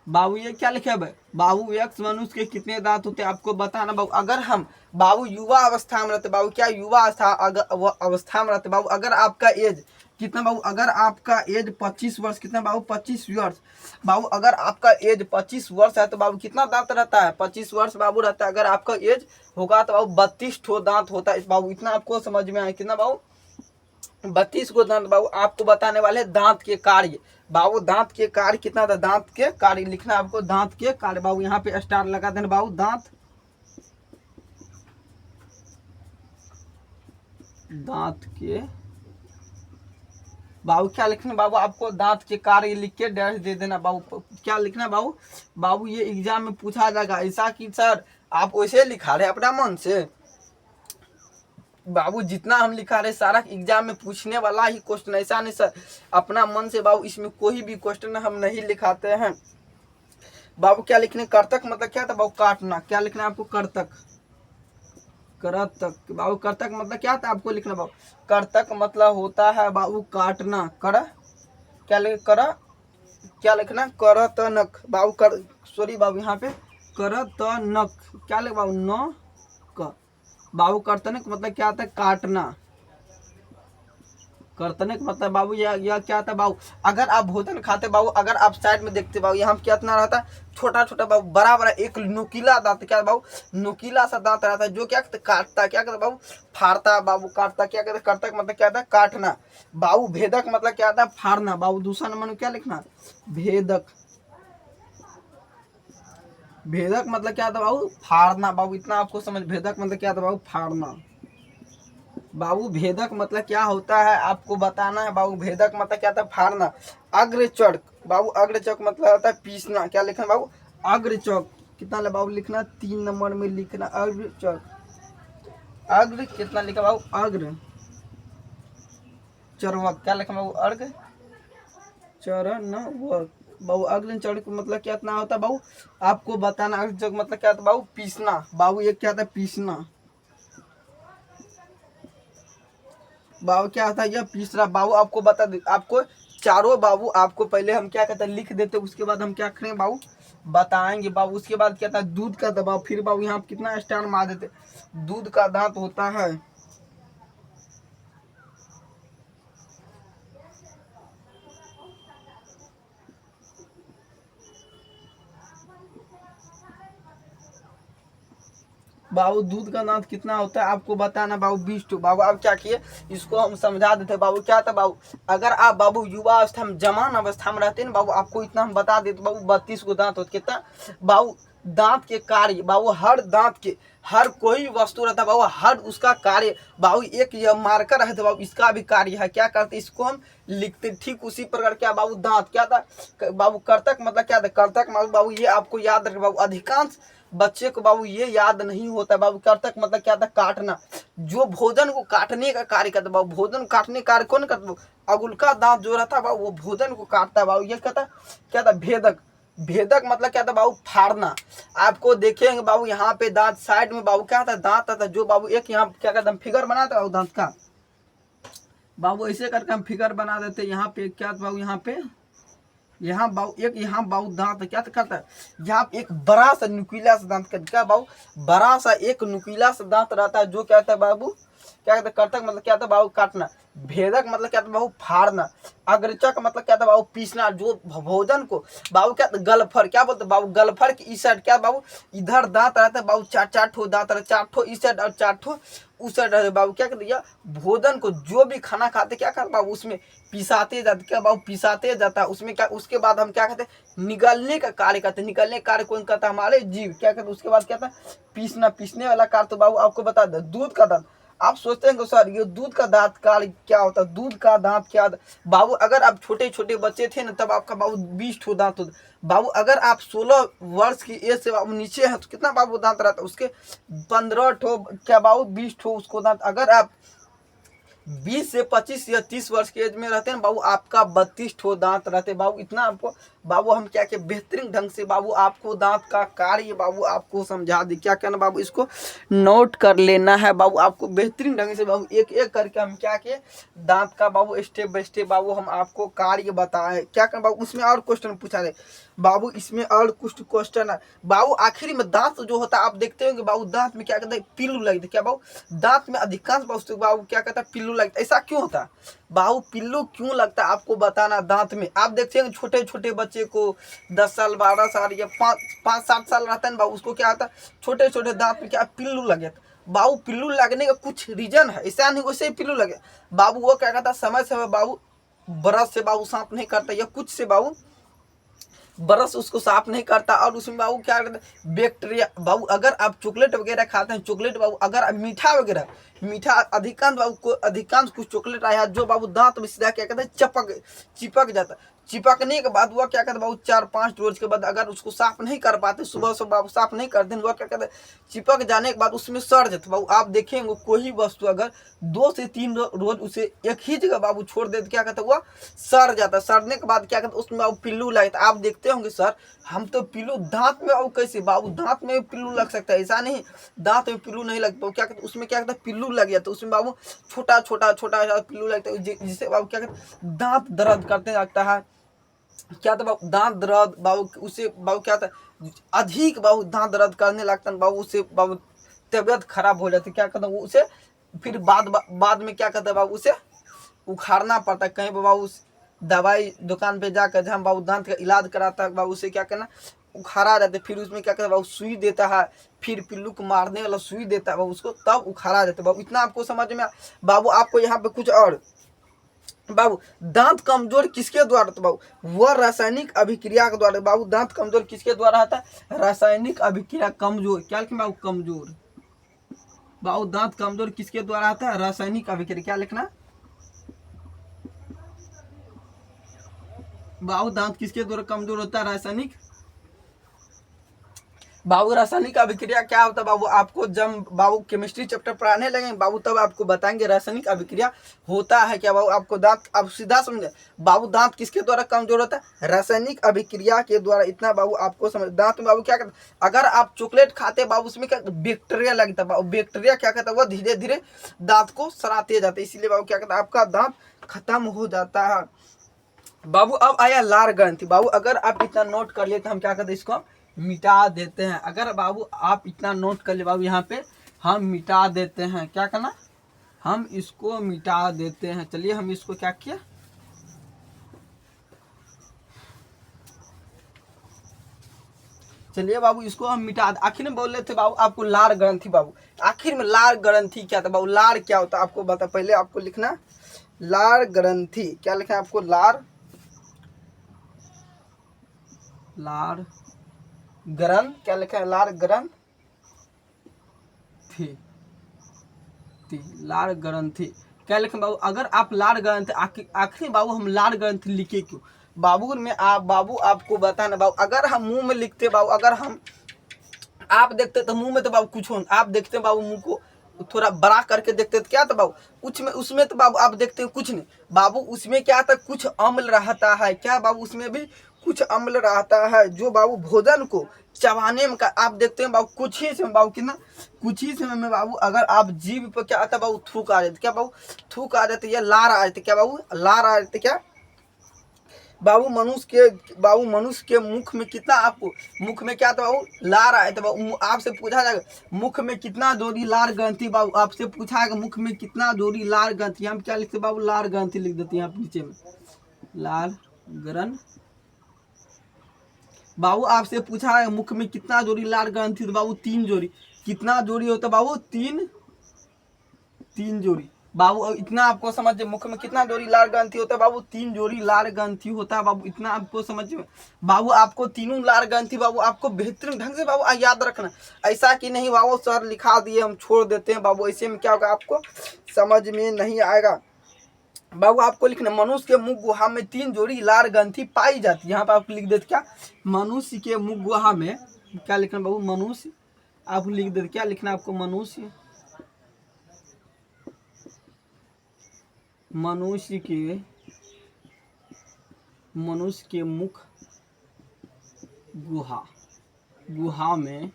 Speaker 1: बाबू ये क्या लिखे बाबू, व्यक्स मनुष्य के कितने दांत होते आपको बताना बाबू। अगर हम बाबू युवा अवस्था में रहते बाबू, क्या युवा अवस्था में रहते बाबू, अगर आपका एज कितना बाबू, अगर आपका एज 25 वर्ष, कितना बाबू 25 वर्ष बाबू, अगर आपका एज 25 वर्ष है तो बाबू कितना दांत रहता है, 25 वर्ष बाबू रहता है। अगर आपका एज होगा तो बाबू 32 ठो दांत होता है बाबू, इतना आपको समझ में आया, कितना बाबू 32 को दांत। बाबू आपको बताने वाले दांत के कार्य, बाबू दांत के कार्य कितना था, दांत के कार्य लिखना आपको, दांत के कार्य बाबू यहाँ पे स्टार लगा देना बाबू, दांत के बाबू क्या लिखना बाबू, आपको दांत के कार्य लिख के डैश दे देना बाबू। क्या लिखना बाबू, बाबू ये एग्जाम में पूछा जाएगा, ऐसा कि सर आप वैसे लिखा रहे अपना मन से, बाबू जितना हम लिखा रहे सारा एग्जाम में पूछने वाला ही क्वेश्चन, ऐसा नहीं सर अपना मन से बाबू इसमें कोई भी क्वेश्चन हम नहीं लिखाते हैं। बाबू क्या लिखने, कर्तक मतलब क्या था बाबू, काटना, क्या लिखना आपको, कर्तक, करतक बाबू, कर्तक मतलब क्या था आपको लिखना बाबू, कर्तक मतलब होता है बाबू काटना, कर क्या लिख कर क्या लिखना, करतनक बाबू, कर सॉरी बाबू यहाँ पे करतनक, क्या लिख बाबू, न क बाबू, कर्तनक मतलब क्या आता है, काटना, कर्तनक मतलब बाबू यह क्या था बाबू, अगर आप भोजन खाते बाबू, अगर आप साइड में देखते बाबू यहाँ कितना रहता है, छोटा छोटा बाबू, बड़ा बड़ा एक नुकीला दांत, क्या बाबू, नुकीला सा दांत रहता है जो क्या कहते काटता, क्या कहते बाबू, फाड़ता बाबू, काटता, क्या कहते कर्तक मतलब क्या था, काटना बाबू, भेदक मतलब क्या था, फाड़ना बाबू। दूसरा नंबर में क्या लिखना, भेदक, भेदक मतलब क्या था बाबू, फाड़ना बाबू, इतना आपको समझ, भेदक मतलब क्या था बाबू, फाड़ना बाबू। भेदक मतलब क्या होता है आपको बताना है बाबू, भेदक मतलब क्या था, फाड़ना। अग्रचक बाबू, अग्रचक मतलब होता है पीसना, क्या लिखना बाबू, अग्रचक, कितना बाबू लिखना, 3 नंबर में लिखना अग्रचक, अग्र कितना लिखा बाबू, अग्र चरवक, क्या लिखा बाबू, अर्घ चरणवक बाबू। अग्र चरण मतलब क्या इतना होता है बाबू आपको बताना, अग्रचक मतलब क्या था बाबू, पीसना बाबू, ये क्या था, पीसना बाबू, क्या था यह तीसरा बाबू। आपको बता दे, आपको चारों बाबू आपको पहले हम क्या कहते हैं लिख देते, उसके बाद हम क्या करें बाबू बताएंगे बाबू। उसके बाद क्या था, दूध का दबाव, फिर बाबू यहाँ कितना स्टार मार देते, दूध का दांत होता है। बाबू दूध का दांत कितना होता है आपको बताना बाबू, 20 ठो। बाबू आप क्या किए, इसको हम समझा देते बाबू। क्या था बाबू, अगर आप बाबू युवा अवस्था में, जवान अवस्था में रहते ना बाबू, आपको इतना हम बता देते बाबू, 32 को दांत होते। कितना बाबू, दांत के कार्य बाबू, हर दांत के, हर कोई वस्तु रहता है बाबू, हर उसका कार्य बाबू, एक यह मार्कर है तो बाबू इसका भी कार्य है। क्या करते, इसको हम लिखते। ठीक उसी प्रकार क्या बाबू, दांत क्या था बाबू, कर्तक मतलब क्या था, कर्तक बाबू ये आपको याद रखे बाबू। अधिकांश बच्चे को बाबू ये याद नहीं होता बाबू। कर्तक मतलब क्या था, काटना, जो भोजन को काटने का कार्य करता बाबू। भोजन काटने का कार्य कौन करता बाबू, अगुल का दांत जो रहता है बाबू, वो भोजन को काटता है बाबू। ये कहता क्या था, भेदक। भेदक मतलब क्या था बाबू, फाड़ना। आपको देखेंगे बाबू यहाँ पे दांत साइड में बाबू क्या था, दांत आता जो बाबू, एक यहाँ क्या कहते हम फिगर बनाते बाबू दांत का बाबू, ऐसे करके हम फिगर बना देते। यहाँ पे क्या बाबू, यहाँ पे यहाँ बाबू एक, यहाँ बाबू दांत क्या करता है, यहाँ एक बड़ा सा नुकीला सा दांत का, क्या बाबू, बड़ा सा एक नुकीला सा दांत रहता है, जो क्या कहता है बाबू, क्या कहते हैं, कर्तक मतलब क्या था बाबू, काटना। भेदक मतलब क्या था बाबू, फाड़ना। अग्रचक मतलब क्या था बाबू, पीसना। जो भोजन को बाबू क्या, गलफर क्या बोलते बाबू, गलफर की इस साइड क्या बाबू, इधर दांत रहता है बाबू, चार चार ठो दांत रहता है, 4 ठो इस साइड और 4 ठो उस साइड रहते बाबू। क्या कहते, भोजन को जो भी खाना खाते क्या करते बाबू, उसमें पिसाते जाते, क्या बाबू, पिसाते जाता है उसमें। क्या उसके बाद हम क्या कहते हैं, निगलने का कार्य करते हैं। निगलने का कार्य कौन करता है, हमारे जीव। क्या कहते, उसके बाद क्या था, पीसना। पीसने वाला कार्य तो बाबू आपको बता दे, दूध का दांत। आप सोचते हैं सर ये दूध का दांत कार्य क्या होता है, दूध का दांत क्या बाबू, अगर आप छोटे छोटे बच्चे थे ना तब आपका बाबू 20 ठो दांत होता बाबू। अगर आप 16 वर्ष की एज से बाबू नीचे है तो कितना बाबू दांत रहता है उसके, 15 ठो क्या बाबू, 20 ठो उसको दांत। अगर आप 20 से 25 या 30 वर्ष के एज में रहते हैं बाबू, आपका 32 ठो दांत रहते बाबू। इतना आपको बाबू हम क्या के बेहतरीन ढंग से बाबू आपको दांत का कार्य बाबू आपको समझा दी। क्या कहना बाबू, इसको नोट कर लेना है बाबू। आपको बेहतरीन ढंग से बाबू एक एक करके हम क्या किए, दांत का बाबू स्टेप बाय स्टेप बाबू हम आपको कार्य बताए। क्या कहना बाबू, उसमें और क्वेश्चन पूछा जाए बाबू, इसमें और कुछ क्वेश्चन है बाबू। आखिरी में दांत जो होता है आप देखते होंगे बाबू, दांत में क्या कहते हैं, पिल्लू लगते। क्या बाबू, दांत में अधिकांश बाबू क्या कहता है, पिल्लू लगता है। ऐसा क्यों होता है बाबू, पिल्लू क्यों लगता है आपको बताना। दांत में आप देखते हैं छोटे छोटे बच्चे को 10 साल 12 साल या 5-7 साल रहता है ना बाबू, उसको क्या होता है, छोटे छोटे दांत में क्या पिल्लू लगे बाबू। पिल्लू लगने का कुछ रीजन है, ऐसा नहीं वैसे ही पिल्लू लगे बाबू। वो क्या कहता है, समय समय बाबू ब्रश से बाबू साफ नहीं करता, या कुछ से बाबू ब्रश उसको साफ नहीं करता, और उसमें बाबू क्या करते हैं, बैक्टीरिया बाबू। अगर आप चॉकलेट वगैरह खाते हैं, चॉकलेट बाबू, अगर आप मीठा वगैरह, मीठा अधिकांश बाबू को, अधिकांश कुछ चॉकलेट आया जो बाबू दांत में सीधा क्या कहते हैं, चिपक जाता है। चिपकने के बाद वह क्या कहते हैं बाबू, 4-5 रोज के बाद अगर उसको साफ नहीं कर पाते, सुबह सुबह बाबू साफ नहीं करते, वह क्या कहते हैं, चिपक जाने के बाद उसमें सड़ जाता बाबू। आप देखेंगे कोई वस्तु अगर 2 से 3 रोज उसे एक ही जगह बाबू छोड़ देते, क्या कहते हैं, वह सड़ जाता है। सड़ने के बाद क्या कहते हैं, उसमें बाबू पिल्लू लगता है। आप देखते होंगे सर, हम तो पिल्लू दांत में, और कैसे बाबू दांत में पिल्लू लग सकता है, ऐसा नहीं दांत में पिल्लू नहीं लगता। क्या कहते हैं, उसमें क्या कहते हैं, पिल्लू लग जाता है उसमें बाबू, छोटा छोटा छोटा पिल्लू लगता है, जिससे बाबू क्या कहते हैं, दांत दर्द करते लगता है। क्या था बाबू, दांत दर्द बाबू, उसे बाबू क्या था, अधिक बाबू दांत दर्द करने लगता है बाबू, उससे बाबू तबियत खराब हो जाती है। क्या कहते हैं उसे, फिर बाद में क्या कहते हैं बाबू, उसे उखाड़ना पड़ता है कहीं बाबू, उस दवाई दुकान पे जाकर जहाँ बाबू दांत का इलाज कराता है बाबू, उसे क्या करना, उखाड़ा जाता है। फिर उसमें क्या कहता है बाबू, सुई देता है, फिर पिल्लू को मारने वाला सुई देता है बाबू, उसको तब उखाड़ा जाता है बाबू। इतना आपको समझ में बाबू। आपको यहाँ पे कुछ और बाबू, दांत कमजोर किसके द्वारा तो बाबू, वह रासायनिक अभिक्रिया के द्वारा बाबू। दांत कमजोर किसके द्वारा आता है, रासायनिक अभिक्रिया कमजोर। क्या लिखना बाबू, कमजोर बाबू। दांत कमजोर किसके द्वारा आता है, रासायनिक अभिक्रिया। क्या लिखना बाबू, दांत किसके द्वारा कमजोर होता है, रासायनिक बाबू। रासायनिक अभिक्रिया क्या होता है बाबू, आपको जब बाबू केमिस्ट्री चैप्टर पढ़ाने लगे बाबू तब आपको बताएंगे रासायनिक अभिक्रिया होता है क्या बाबू। आपको दांत अब सीधा समझे बाबू, दांत किसके द्वारा कमजोर होता है, रासायनिक अभिक्रिया के द्वारा। इतना बाबू आपको समझ। दांत में बाबू क्या करता है, अगर आप चॉकलेट खाते बाबू, उसमें क्या बैक्टीरिया लगता है बाबू। बैक्टीरिया क्या कहता है, वह धीरे धीरे दांत को सड़ाते जाते हैं, इसीलिए बाबू क्या कहता है, आपका दांत खत्म हो जाता है बाबू। अब आया लार ग्रंथि बाबू। अगर आप इतना नोट कर लिए तो हम क्या कहते हैं, इसको मिटा देते हैं। अगर बाबू आप इतना नोट कर ले बाबू, यहाँ पे हम मिटा देते हैं, क्या करना, हम इसको मिटा देते हैं। चलिए हम इसको क्या किया, चलिए बाबू इसको हम मिटा दे। आखिर में बोल रहे थे बाबू आपको लार ग्रंथि, बाबू आखिर में लार ग्रंथि क्या था बाबू, लार क्या होता है आपको बता, पहले आपको लिखना लार ग्रंथि, क्या लिखना है आपको, लार, लार ग्रंथ, क्या लिखा है, लार ग्रंथ थी, लार ग्रंथि, क्या लिखें बाबू, अगर आप लार ग्रंथि, आखिर बाबू हम लार ग्रंथि लिखे क्यों बाबू, में आप बाबू आपको बताना बाबू, अगर हम मुंह में लिखते बाबू, अगर हम आप देखते तो मुंह में तो बाबू कुछ हो, आप देखते बाबू मुंह को थोड़ा बड़ा करके देखते तो क्या था बाबू, कुछ में उसमें तो बाबू आप देखते हो कुछ नहीं बाबू, उसमें क्या था, कुछ अम्ल रहता है, क्या बाबू उसमें भी कुछ अम्ल रहता है, जो बाबू भोजन को चबाने में आप देखते हैं बाबू, कुछ ही समय बाबू, कितना कुछ ही समय में बाबू अगर आप जीभ पर क्या आता बाबू, थूक आ जाते, क्या बाबू थूक आ जाते या लार आ जाते, क्या बाबू लार आ जाते, क्या बाबू मनुष्य के मुख में कितना, आपको मुख में क्या था बाबू, लार आए थे बाबू, आपसे पूछा जाएगा मुख में कितना जोड़ी लार ग्रंथि, बाबू आपसे पूछा जाएगा मुख में कितना जोड़ी लार ग्रंथि, हम क्या लिखते बाबू, लार ग्रंथि लिख देते हैं आप नीचे में, लार ग्रंथ। बाबू आपसे पूछा है मुख में कितना जोड़ी लार ग्रंथि, तो बाबू 3 जोड़ी, कितना जोड़ी होता बाबू, 3 जोड़ी बाबू, इतना आपको समझ, मुख में कितना जोड़ी लार ग्रंथि होता है बाबू, 3 जोड़ी लार ग्रंथि होता है बाबू, इतना आपको समझ में बाबू, आपको तीनों लार ग्रंथि बाबू आपको बेहतरीन ढंग से बाबू याद रखना, ऐसा कि नहीं बाबू सर लिखा दिए हम छोड़ देते हैं बाबू, ऐसे में क्या होगा आपको समझ में नहीं आएगा बाबू, आपको लिखना मनुष्य के मुख गुहा में 3 जोड़ी लार ग्रंथि पाई जाती है, यहाँ पे आप लिख देते क्या, मनुष्य के मुख गुहा में क्या लिखना बाबू, मनुष्य, आप लिख देते क्या लिखना आपको, मनुष्य, मनुष्य के मुख गुहा में,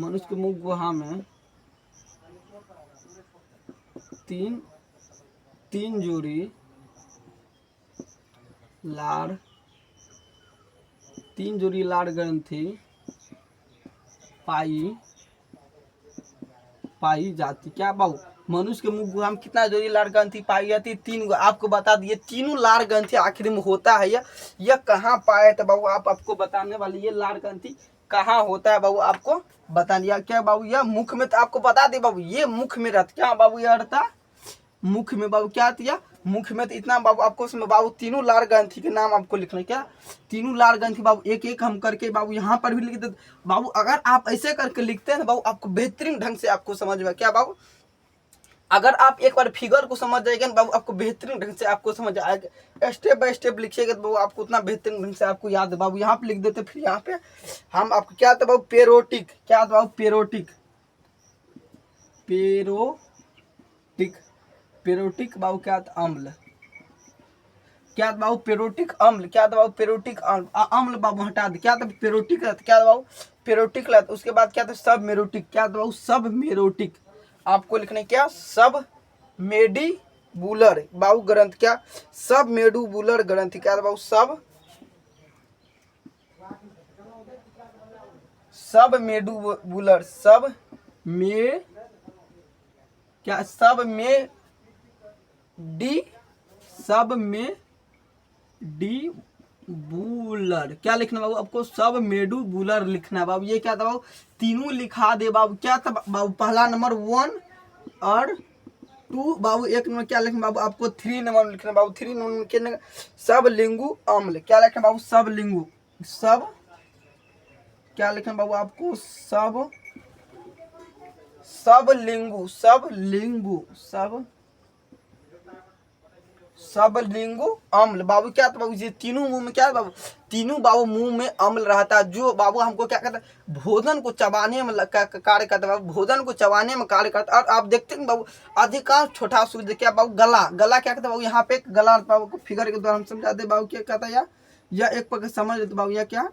Speaker 1: मनुष्य के मुख गुहा में 3 जोड़ी लार, 3 जोड़ी लार ग्रंथि पाई जाती, क्या बाबू मनुष्य के मुख गुहा में कितना जोड़ी लार ग्रंथि पाई जाती, 3 आपको बता दिए, तीनों लार ग्रंथि आखिर में होता है, यह कहाँ पाया था बाबू, आपको बताने वाली ये लार ग्रंथि कहाँ होता है बाबू, आपको बता दिया, क्या बाबू यह मुख में, तो आपको बता दे बाबू ये मुख में रहता, क्या बाबू यह रहता मुख में बाबू, क्या दिया मुख में, तो इतना बाबू आपको उसमें बाबू तीनों लार ग्रंथि के नाम आपको लिखना है, क्या तीनों लार ग्रंथि बाबू एक एक हम करके बाबू यहाँ पर भी लिख देते बाबू, अगर आप ऐसे करके लिखते हैं बाबू आपको बेहतरीन ढंग से आपको समझ में, क्या बाबू अगर आप एक बार फिगर को समझ जाएंगे ना बाबू, आपको बेहतरीन ढंग से आपको समझ आएगा, स्टेप बाय स्टेप लिखिएगा तो बाबू आपको उतना बेहतरीन ढंग से आपको याद है बाबू, यहाँ पे लिख देते, फिर यहाँ पे हम आपको क्या था बाबू, पेरोटिक, क्या था बाबू, पेरोटिक, पेरोटिक बाबू क्या था, अम्ल, क्या था बाबू, पेरोटिक अम्ल, क्या था बाबू, पेरोटिक अम्ल बाबू हटा दे, क्या था पेरोटिक रहता, क्या था बाबू पेरोटिक रहता, उसके बाद क्या था सब मेरोटिक, क्या था बाबू सब मेरोटिक, आपको लिखने क्या सब मेडुबुलर बाबू ग्रंथ, क्या सब मेडुबुलर ग्रंथ, क्या था बाबू सब मेडुबुलर, सब में क्या, सब में डी बुलर, क्या लिखना बाबू आपको, सब मेडुबुलर लिखना है बाबू, ये क्या था बाबू तीनों लिखा दे बाबू, क्या था बाबू पहला नंबर 1 और 2 बाबू, एक नंबर क्या लिखना बाबू आपको 3 नंबर लिखना बाबू, 3 नंबर के सब लिंगु अम्ल, क्या लिखना बाबू सब लिंगु, सब क्या लिखना बाबू आपको सब लिंगु अम्ल बाबू, क्या था बाबू ये तीनों मुंह में, क्या बाबू तीनों बाबू मुंह में अम्ल रहता है, जो बाबू हमको क्या कहता है भोजन को चबाने में कार्य करता है बाबू, भोजन को चबाने में कार्य करता है, और आप देखते हैं बाबू अधिकांश छोटा सूर्य क्या बाबू, गला क्या कहता है बाबू, यहाँ पे गला बाबू को फिगर के द्वारा हम समझाते बाबू, क्या कहता है या एक पक्का समझ लेते बाबू, या क्या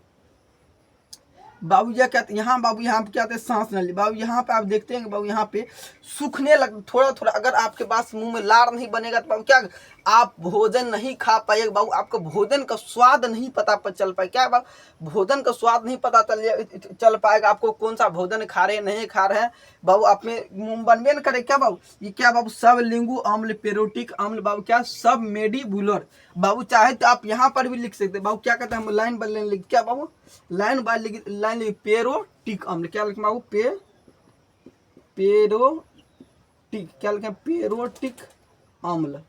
Speaker 1: बाबू ये क्या, यहाँ बाबू यहाँ पे क्या आते हैं सांस नली। बाबू यहाँ पे आप देखते हैं बाबू यहाँ पे सूखने लग थोड़ा थोड़ा, अगर आपके पास मुंह में लार नहीं बनेगा तो बाबू क्या आप भोजन नहीं खा पाएगा बाबू, आपको भोजन का स्वाद नहीं पता चल पाए, क्या बाबू भोजन का स्वाद नहीं पता चल पाएगा आपको, कौन सा भोजन खा रहे हैं नहीं खा रहे हैं बाबू, आप में मुंह बनबे न करे क्या बाबू। ये क्या बाबू सब लिंगु अम्ल, पेरोटिक अम्ल बाबू क्या सब मेडीबुलर बाबू, चाहे तो आप यहाँ पर भी लिख सकते हैं बाबू, क्या कहते हैं हम लाइन बाय लाइन लिख, क्या बाबू लाइन बाय लाइन लिख, पेरोटिक अम्ल क्या लिखे बाबू पेरोटिक, क्या लिखे पेरोटिक अम्ल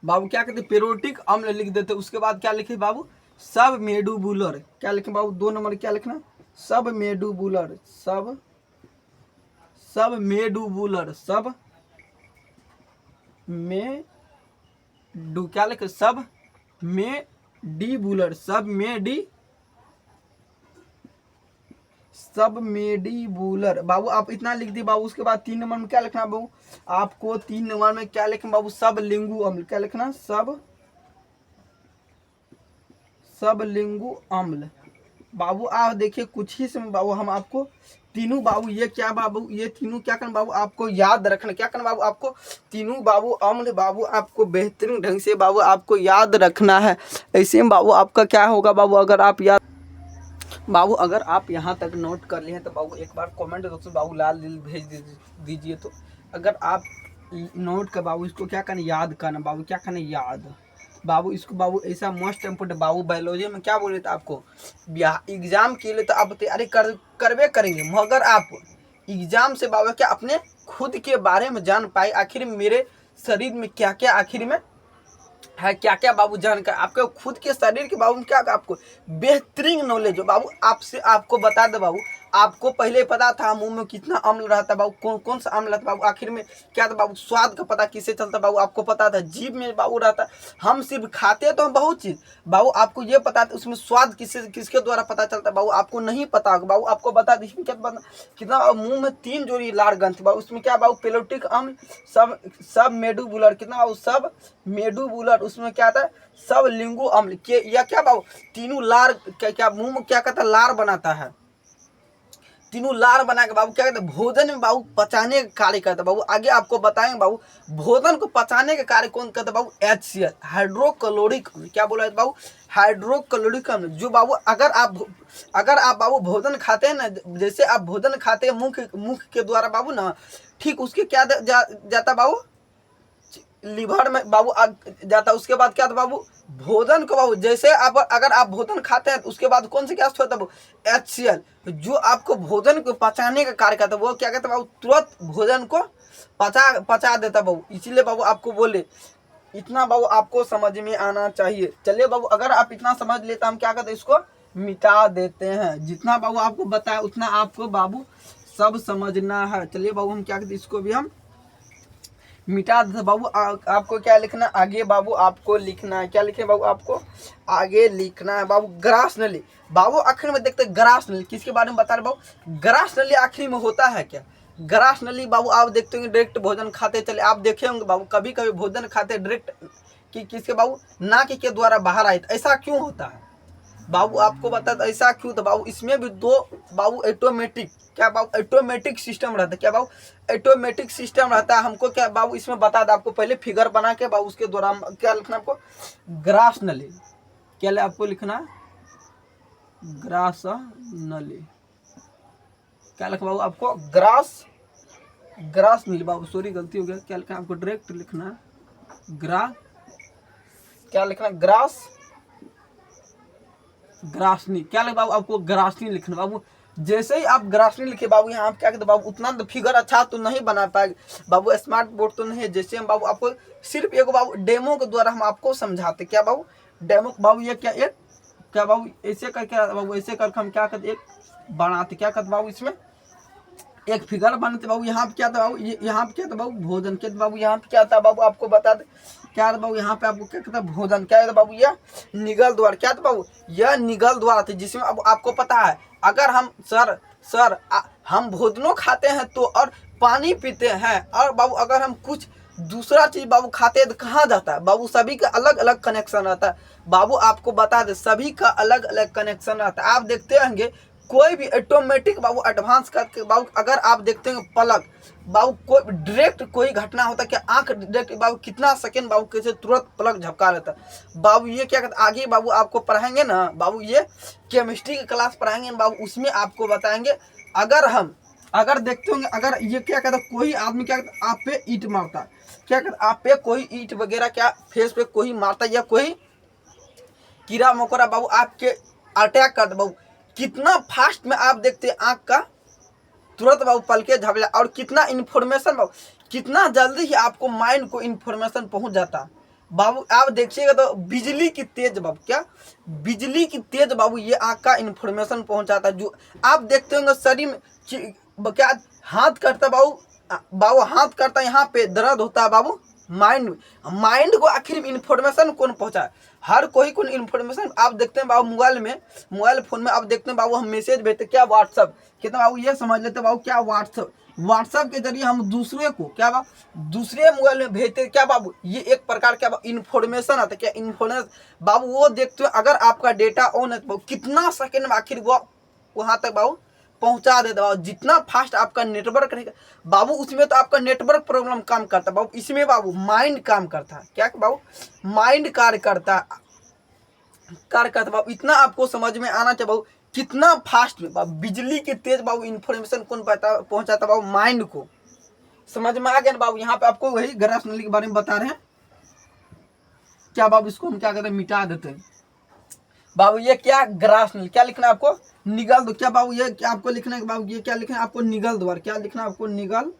Speaker 1: बाबू, क्या कहते हैं पेरोटिक अम्ल लिख देते। उसके बाद क्या लिखे बाबू सब मेडुबुलर, क्या लिखे बाबू 2 नंबर क्या लिखना सब मेडुबुलर, सब मेडुबुलर, सब मेडू क्या लिखे सब मेडीबुलर, सब मेडीबुलर बाबू आप इतना लिख दी बाबू। उसके बाद 3 नंबर में क्या लिखना बाबू आपको, 3 नंबर में क्या लिखना बाबू सब लिंगु अम्ल, क्या लिखना सब लिंगु अम्ल बाबू। आप देखिए कुछ ही समय बाबू हम आपको तीनों बाबू ये क्या बाबू ये तीनों क्या करना बाबू आपको याद रखना, क्या करना बाबू आपको तीनों बाबू अम्ल बाबू आपको बेहतरीन ढंग से बाबू आपको याद रखना है। ऐसे में बाबू आपका क्या होगा बाबू, अगर आप याद बाबू अगर आप यहाँ तक नोट कर लिए हैं तो बाबू एक बार कमेंट बॉक्स में बाबू लाल दिल भेज दीजिए। तो अगर आप नोट कर बाबू इसको क्या करना याद करना बाबू, क्या करना याद बाबू इसको बाबू ऐसा मोस्ट इम्पोर्टेंट बाबू। बायोलॉजी में क्या बोले थे आपको एग्जाम के लिए तो आप तैयारी करवे करेंगे, मगर आप एग्जाम से बाबू क्या अपने खुद के बारे में जान पाए, आखिर मेरे शरीर में क्या क्या आखिर में है, क्या क्या बाबू जानकर आपके खुद के शरीर के बाबू में क्या आपको बेहतरीन नॉलेज हो बाबू। आपसे आपको बता दे बाबू, आपको पहले पता था मुंह में कितना अम्ल रहता बाबू, कौन सा अम्ल रहता बाबू, आखिर में क्या था बाबू स्वाद का पता किससे चलता बाबू, आपको पता था जीभ में बाबू रहता। हम सिर्फ खाते तो हम बहुत चीज बाबू, आपको ये पता था उसमें स्वाद किसके द्वारा पता चलता बाबू, आपको नहीं पता बाबू। आपको बता दी इसमें क्या पता कितना मुंह में 3 जोड़ी लार ग्रंथि बाबू, उसमें क्या बाबू पेलोटिक अम्ल, सब मेडुबुलर, कितना बाबू सब मेडुबुलर, उसमें क्या था सब लिंगु अम्ल के, या क्या बाबू तीनों लार क्या मुंह में क्या कहता लार बनाता है, तीनों लार बना के बाबू क्या कहते हैं भोजन में बाबू पचाने का कार्य करता है बाबू। आगे आपको बताएंगे बाबू भोजन को पचाने का कार्य कौन करता है बाबू HCl हाइड्रोक्लोरिक अम्ल, क्या बोला है बाबू हाइड्रोक्लोरिक अम्ल, जो बाबू अगर आप बाबू भोजन खाते हैं ना, जैसे आप भोजन खाते हैं मुख के द्वारा बाबू ना, ठीक उसके क्या जाता बाबू लीवर में बाबू जाता। उसके बाद क्या था बाबू भोजन को बाबू जैसे अगर आप भोजन खाते हैं तो उसके बाद कौन से क्या होता है बाबू HCl, जो आपको भोजन को पचाने का कार्य करता है, वो क्या कहता है बाबू तुरंत भोजन को पचा देता बाबू। इसीलिए बाबू आपको बोले इतना बाबू आपको समझ में आना चाहिए। चलिए बाबू अगर आप इतना समझ लेते हम क्या कहते हैं इसको मिटा देते हैं, जितना बाबू आपको बताया उतना आपको बाबू सब समझना है। चलिए बाबू हम क्या कहते हैं इसको भी हम मिटा दे बाबू। आपको क्या लिखना आगे बाबू, आपको लिखना है क्या लिखे बाबू, आपको आगे लिखना है बाबू ग्रास नली बाबू। आखिर में देखते हैं ग्रास नली किसके बारे में बता रहे बाबू, ग्रास नली आखिर में होता है क्या। ग्रास नली बाबू आप देखते होंगे डायरेक्ट भोजन खाते चले, आप देखे होंगे बाबू कभी कभी भोजन खाते डायरेक्ट किसके बाबू नाक के द्वारा बाहर आए, ऐसा क्यों होता है बाबू आपको बता दो ऐसा क्यों। तो बाबू इसमें भी 2 बाबू ऑटोमेटिक क्या बाबू ऑटोमेटिक सिस्टम रहता है, क्या बाबू ऑटोमेटिक सिस्टम रहता है। हमको क्या बाबू इसमें बता दो, आपको पहले फिगर बना के बाबू उसके द्वारा क्या लिखना आपको ग्रास नली, क्या आपको लिखना ग्रास नली, क्या लिखना बाबू आपको ग्रास नली बाबू, सॉरी गलती हो गया, क्या लिखना आपको डायरेक्ट लिखना क्या लिखना ग्रासनी, क्या लिखा बाबू आपको ग्रासनी लिखना बाबू। जैसे ही आप ग्रासनी लिखे बाबू यहाँ क्या कहते बाबू उतना तो फिगर अच्छा तो नहीं बना पाएगा बाबू, स्मार्ट बोर्ड तो नहीं है। जैसे हम बाबू आपको सिर्फ एक बाबू डेमो के द्वारा हम आपको समझाते, क्या बाबू डेमो बाबू ये क्या बाबू ऐसे करके बाबू ऐसे करके हम क्या करते एक बनाते, क्या करते बाबू इसमें एक फिगर बनते बाबू। यहाँ पे क्या था बाबू यहाँ पे क्या था बाबू भोजन के बाबू, यहाँ पे क्या था बाबू आपको बता दे क्या था बाबू, यहाँ पे आपको क्या कहता भोजन, क्या था बाबू यह निगल द्वार, क्या था बाबू यह निगल द्वार थे, जिसमें अब आपको पता है अगर हम हम भोजनों खाते हैं तो और पानी पीते हैं, और बाबू अगर हम कुछ दूसरा चीज बाबू खाते हैं तो कहाँ जाता है बाबू, सभी का अलग अलग कनेक्शन रहता है बाबू, आपको बता दे सभी का अलग अलग कनेक्शन रहता है। आप देखते होंगे कोई भी ऑटोमेटिक बाबू एडवांस करके बाबू, अगर आप देखते हैं पलक बाबू, कोई डायरेक्ट कोई घटना होता है कि आंख डायरेक्ट बाबू कितना सेकंड बाबू कैसे तुरंत पलक झपका लेता है बाबू। ये क्या कहते आगे बाबू आपको पढ़ाएंगे ना बाबू, ये केमिस्ट्री की क्लास पढ़ाएंगे बाबू, उसमें आपको बताएंगे। अगर देखते होंगे, अगर ये क्या कहता है कोई आदमी क्या कहता आप पे ईंट मारता, क्या कहता आप पे कोई ईंट वगैरह क्या फेस पे कोई मारता, या कोई कीड़ा मकोड़ा बाबू आपके अटैक करता बाबू, कितना फास्ट में आप देखते हैं आंख का तुरंत बाबू पलके झपला, और कितना इन्फॉर्मेशन बाबू, कितना जल्दी ही आपको माइंड को इन्फॉर्मेशन पहुंच जाता बाबू। आप देखिएगा तो बिजली की तेज बाबू, क्या बिजली की तेज बाबू ये आंख का इन्फॉर्मेशन पहुंचाता है। जो आप देखते होंगे शरीर में क्या हाथ करता बाबू हाथ करता, यहाँ पे दर्द होता है बाबू, माइंड को आखिर इन्फॉर्मेशन कौन पहुंचा है, हर कोई कौन इन्फॉर्मेशन। आप देखते हैं बाबू मोबाइल फोन में आप देखते हैं बाबू हम मैसेज भेजते क्या व्हाट्सअप, कितना बाबू ये समझ लेते बाबू क्या व्हाट्सअप के जरिए हम दूसरे को क्या बाबू दूसरे मोबाइल में भेजते क्या बाबू, ये एक प्रकार क्या इन्फॉर्मेशन आता है, क्या इन्फॉर्मेशन बाबू वो देखते हो। अगर आपका डेटा ऑन है तो कितना सेकंड में आखिर वो वहां तक बाबू पहुंचा देता बाबू, जितना फास्ट आपका नेटवर्क रहेगा बाबू, उसमें तो आपका नेटवर्क प्रॉब्लम काम करता है बाबू, इसमें बाबू माइंड काम करता है, क्या बाबू माइंड कार्य करता बाबू। इतना आपको समझ में आना चाहिए बाबू, कितना फास्ट में बाबू बिजली के तेज बाबू इन्फॉर्मेशन कौन पहुंचाता बाबू, माइंड को। समझ में आ गया ना बाबू, यहाँ पे आपको वही ग्रास नली के बारे में बता रहे हैं क्या बाबू, इसको हम क्या कहते हैं मिटा देते हैं बाबू। ये क्या ग्रास नली, क्या लिखना है आपको निगल दो, क्या बाबू ये क्या आपको लिखना है बाबू, ये क्या लिखना है आपको निगल द्वार, क्या लिखना है आपको निगल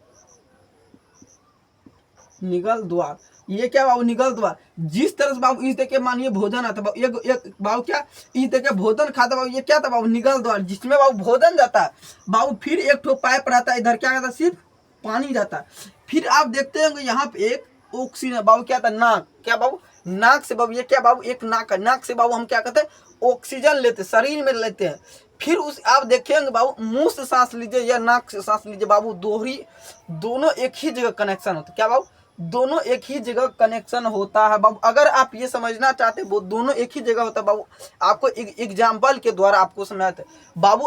Speaker 1: द्वार। ये क्या बाबू निगल द्वार, जिस तरह से बाबू इस देखिए मानिए भोजन आता बाबू, एक बाबू क्या इस देखिए भोजन खाता बाबू, ये क्या था बाबू निगल द्वार, जिसमें बाबू भोजन जाता है बाबू, फिर एक ठो पाइप रहता है इधर क्या कहता है सिर्फ पानी जाता है, फिर आप देखते होंगे यहाँ पे एक ऑक्सीजन बाबू क्या था नाक, क्या बाबू नाक से बाबू, ये क्या बाबू एक नाक है, नाक से बाबू हम क्या कहते हैं ऑक्सीजन लेते शरीर में लेते हैं। फिर उस आप देखेंगे बाबू मुंह से सांस लीजिए या नाक से सांस लीजिए बाबू, दोनों एक ही जगह कनेक्शन होता है, क्या बाबू दोनों एक ही जगह कनेक्शन होता है बाबू। अगर आप ये समझना चाहते हैं वो दोनों एक ही जगह होता है बाबू, आपको एग्जाम्पल के द्वारा आपको समझाते हैं बाबू।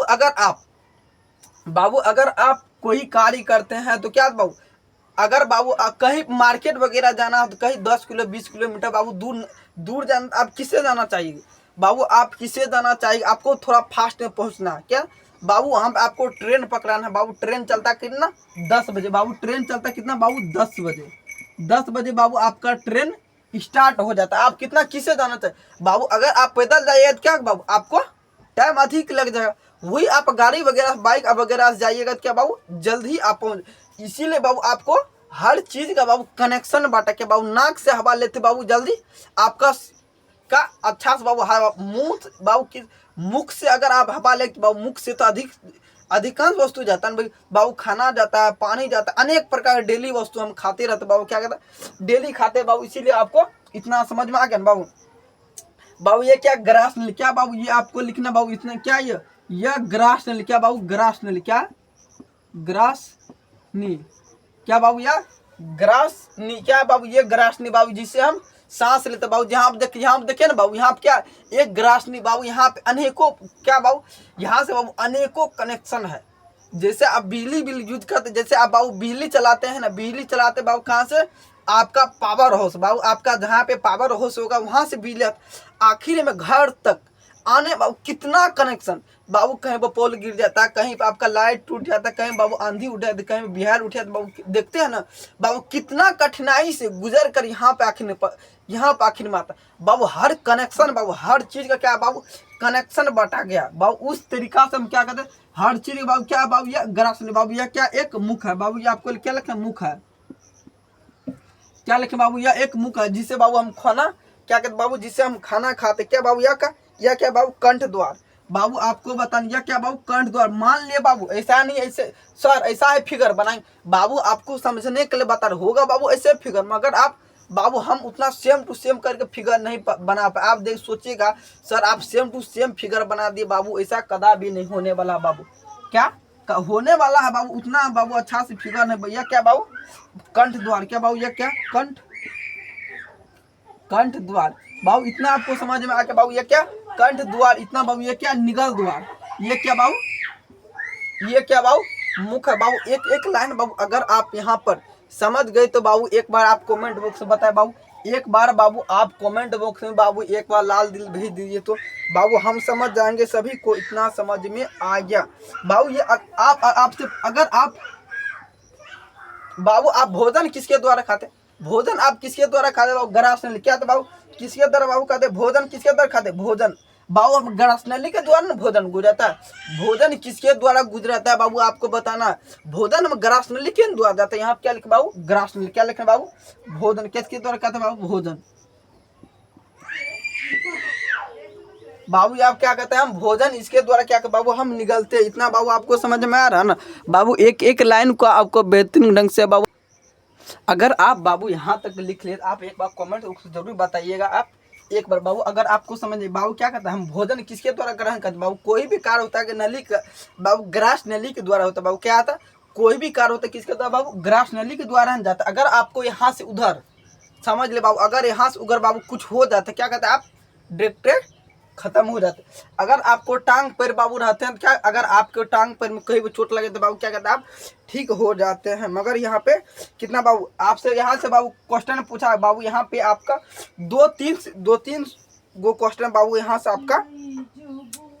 Speaker 1: अगर आप कोई कार्य करते हैं तो क्या बाबू, अगर बाबू कहीं मार्केट वगैरह जाना हो तो कहीं 10 किलो 20 किलोमीटर बाबू दूर जाना, आप किससे जाना चाहिए बाबू, आप किससे जाना चाहिए, आपको थोड़ा फास्ट में पहुंचना है क्या बाबू, हम आपको ट्रेन पकड़ाना है बाबू, ट्रेन चलता कितना 10 बजे बाबू, ट्रेन चलता कितना बाबू 10 बजे बाबू आपका ट्रेन स्टार्ट हो जाता है। आप कितना किससे जाना चाहिए बाबू, अगर आप पैदल जाइएगा तो क्या बाबू आपको टाइम अधिक लग जाएगा, वही आप गाड़ी वगैरह बाइक वगैरह से जाइएगा तो क्या बाबू जल्द ही आप पहुँच। इसीलिए बाबू आपको हर चीज का बाबू कनेक्शन बांटा के बाबू, नाक से हवा लेते बाबू जल्दी आपका का अच्छा से बाबू हवा, मुंह बाबू की मुख से अगर आप हवा लेते बाबू, मुख से तो अधिकांश वस्तु जाता है बाबू, खाना जाता है पानी जाता है, अनेक प्रकार के डेली वस्तु हम खाते रहते बाबू, क्या कहता है डेली खाते बाबू, इसीलिए आपको इतना समझ में आ गया बाबू। बाबू ये क्या ग्रास नली, क्या बाबू ये आपको लिखना बाबू इतना क्या यह ग्रास नली, क्या बाबू ग्रास नली, क्या ग्रास नी, क्या बाबू यह ग्रास नी, क्या बाबू ये ग्रास नी बाबू, जिससे हम सांस लेते बाबू। यहाँ आप देखिए ना बाबू, यहाँ पे क्या एक ग्रास नी बाबू, यहाँ पे अनेकों क्या बाबू, यहाँ से बाबू अनेकों कनेक्शन है। जैसे आप बिजली यूज करते, जैसे आप बाबू बिजली चलाते हैं ना, बिजली चलाते बाबू कहाँ से, आपका पावर हाउस बाबू, आपका जहाँ पे पावर हाउस होगा वहां से बिजली आखिर में घर तक आने बाबू, कितना कनेक्शन बाबू, कहीं पर पोल गिर जाता है, कहीं पर आपका लाइट टूट जाता है, कहीं बाबू आंधी उठ जाती है, कहीं बिहार उठ जाता है बाबू, देखते हैं ना बाबू कितना कठिनाई से गुजर कर यहाँ पे आखिर में आता बाबू, हर कनेक्शन बाबू, हर चीज का क्या बाबू कनेक्शन बटा गया बाबू, उस तरीका से हम क्या कहते हैं हर चीज बाबू, क्या बाबू ये ग्रास बाबू, यह क्या एक मुख है बाबू, ये आपको क्या लिखा मुख है, क्या लिखे बाबू यह एक मुख है, जिससे बाबू हम खाना क्या कहते बाबू, जिससे हम खाना खाते, क्या बाबू यह क्या बाबू कंठ द्वार बाबू, आपको बताइए क्या बाबू कंठ द्वार। मान लिए बाबू ऐसा नहीं, ऐसे सर ऐसा है फिगर बनाएंगे बाबू, आपको समझने के लिए बता रहे होगा बाबू ऐसे फिगर, मगर आप बाबू हम उतना सेम टू सेम करके फिगर नहीं बना पाए। आप देख सोचिएगा सर आप सेम टू सेम फिगर बना दिए बाबू, ऐसा कदा भी नहीं होने वाला बाबू, क्या होने वाला है बाबू, उतना बाबू अच्छा से फिगर नहीं भैया। क्या बाबू? कंठ द्वार। क्या बाबू? ये क्या? कंठ, कंठ द्वार बाबू, इतना आपको समझ में आ गया बाबू? ये क्या? कंठ द्वार। इतना बाबू ये क्या? निगल द्वार। ये क्या बाबू? ये क्या बाबू? मुख है बाबू। एक एक लाइन बाबू अगर आप यहाँ पर समझ गए तो बाबू एक बार आप कमेंट बॉक्स में बताए बाबू, एक बार बाबू आप कमेंट बॉक्स में बाबू एक बार लाल दिल भेज दीजिए तो बाबू हम समझ जाएंगे सभी को इतना समझ में आ गया बाबू। ये आप आपसे अगर आप बाबू आप भोजन किसके द्वारा खाते? भोजन आप किसके द्वारा खाते बाबू? ग्रास नली। क्या था बाबू? किसके द्वारा बाबू खाते? भोजन किसके द्वारा खाते? भोजन बाबू हम ग्रास नली के द्वारा ना भोजन गुजरता है। भोजन किसके द्वारा गुजरता है बाबू आपको बताना है। भोजन हम ग्रास नली के द्वारा जाता है। यहाँ क्या लिखे बाबू? ग्रास नली। क्या लिखे बाबू? भोजन किसके द्वारा खाते बाबू? भोजन बाबू। आप क्या कहते हैं? हम भोजन इसके द्वारा क्या कहते बाबू? हम निगलते हैं। इतना बाबू आपको समझ में आ रहा है ना बाबू? एक एक लाइन को आपको बेहतरीन ढंग से बाबू अगर आप बाबू यहाँ तक लिख ले, आप एक बार कमेंट जरूर बताइएगा। आप एक बार बाबू अगर आपको समझ बाबू क्या कहता है? हम भोजन किसके द्वारा ग्रहण करते बाबू? कोई भी कार्य होता है कि नली का बाबू ग्रास नली के द्वारा होता है बाबू। क्या आता है? कोई भी कार्य होता है किसके द्वारा बाबू? ग्रास नली के द्वारा जाता है। अगर आपको यहाँ से उधर समझ ले बाबू, अगर यहाँ से उधर बाबू कुछ हो जाता है क्या कहते हैं? आप डायरेक्ट खत्म हो जाते। अगर आपको टांग पैर बाबू रहते हैं क्या? अगर आपको टांग पैर में कहीं भी चोट लगे तो बाबू क्या कहते हैं? आप ठीक हो जाते हैं। मगर यहाँ पे कितना बाबू आपसे यहाँ से बाबू क्वेश्चन पूछा है बाबू, यहाँ पे आपका दो तीन गो क्वेश्चन बाबू यहाँ से आपका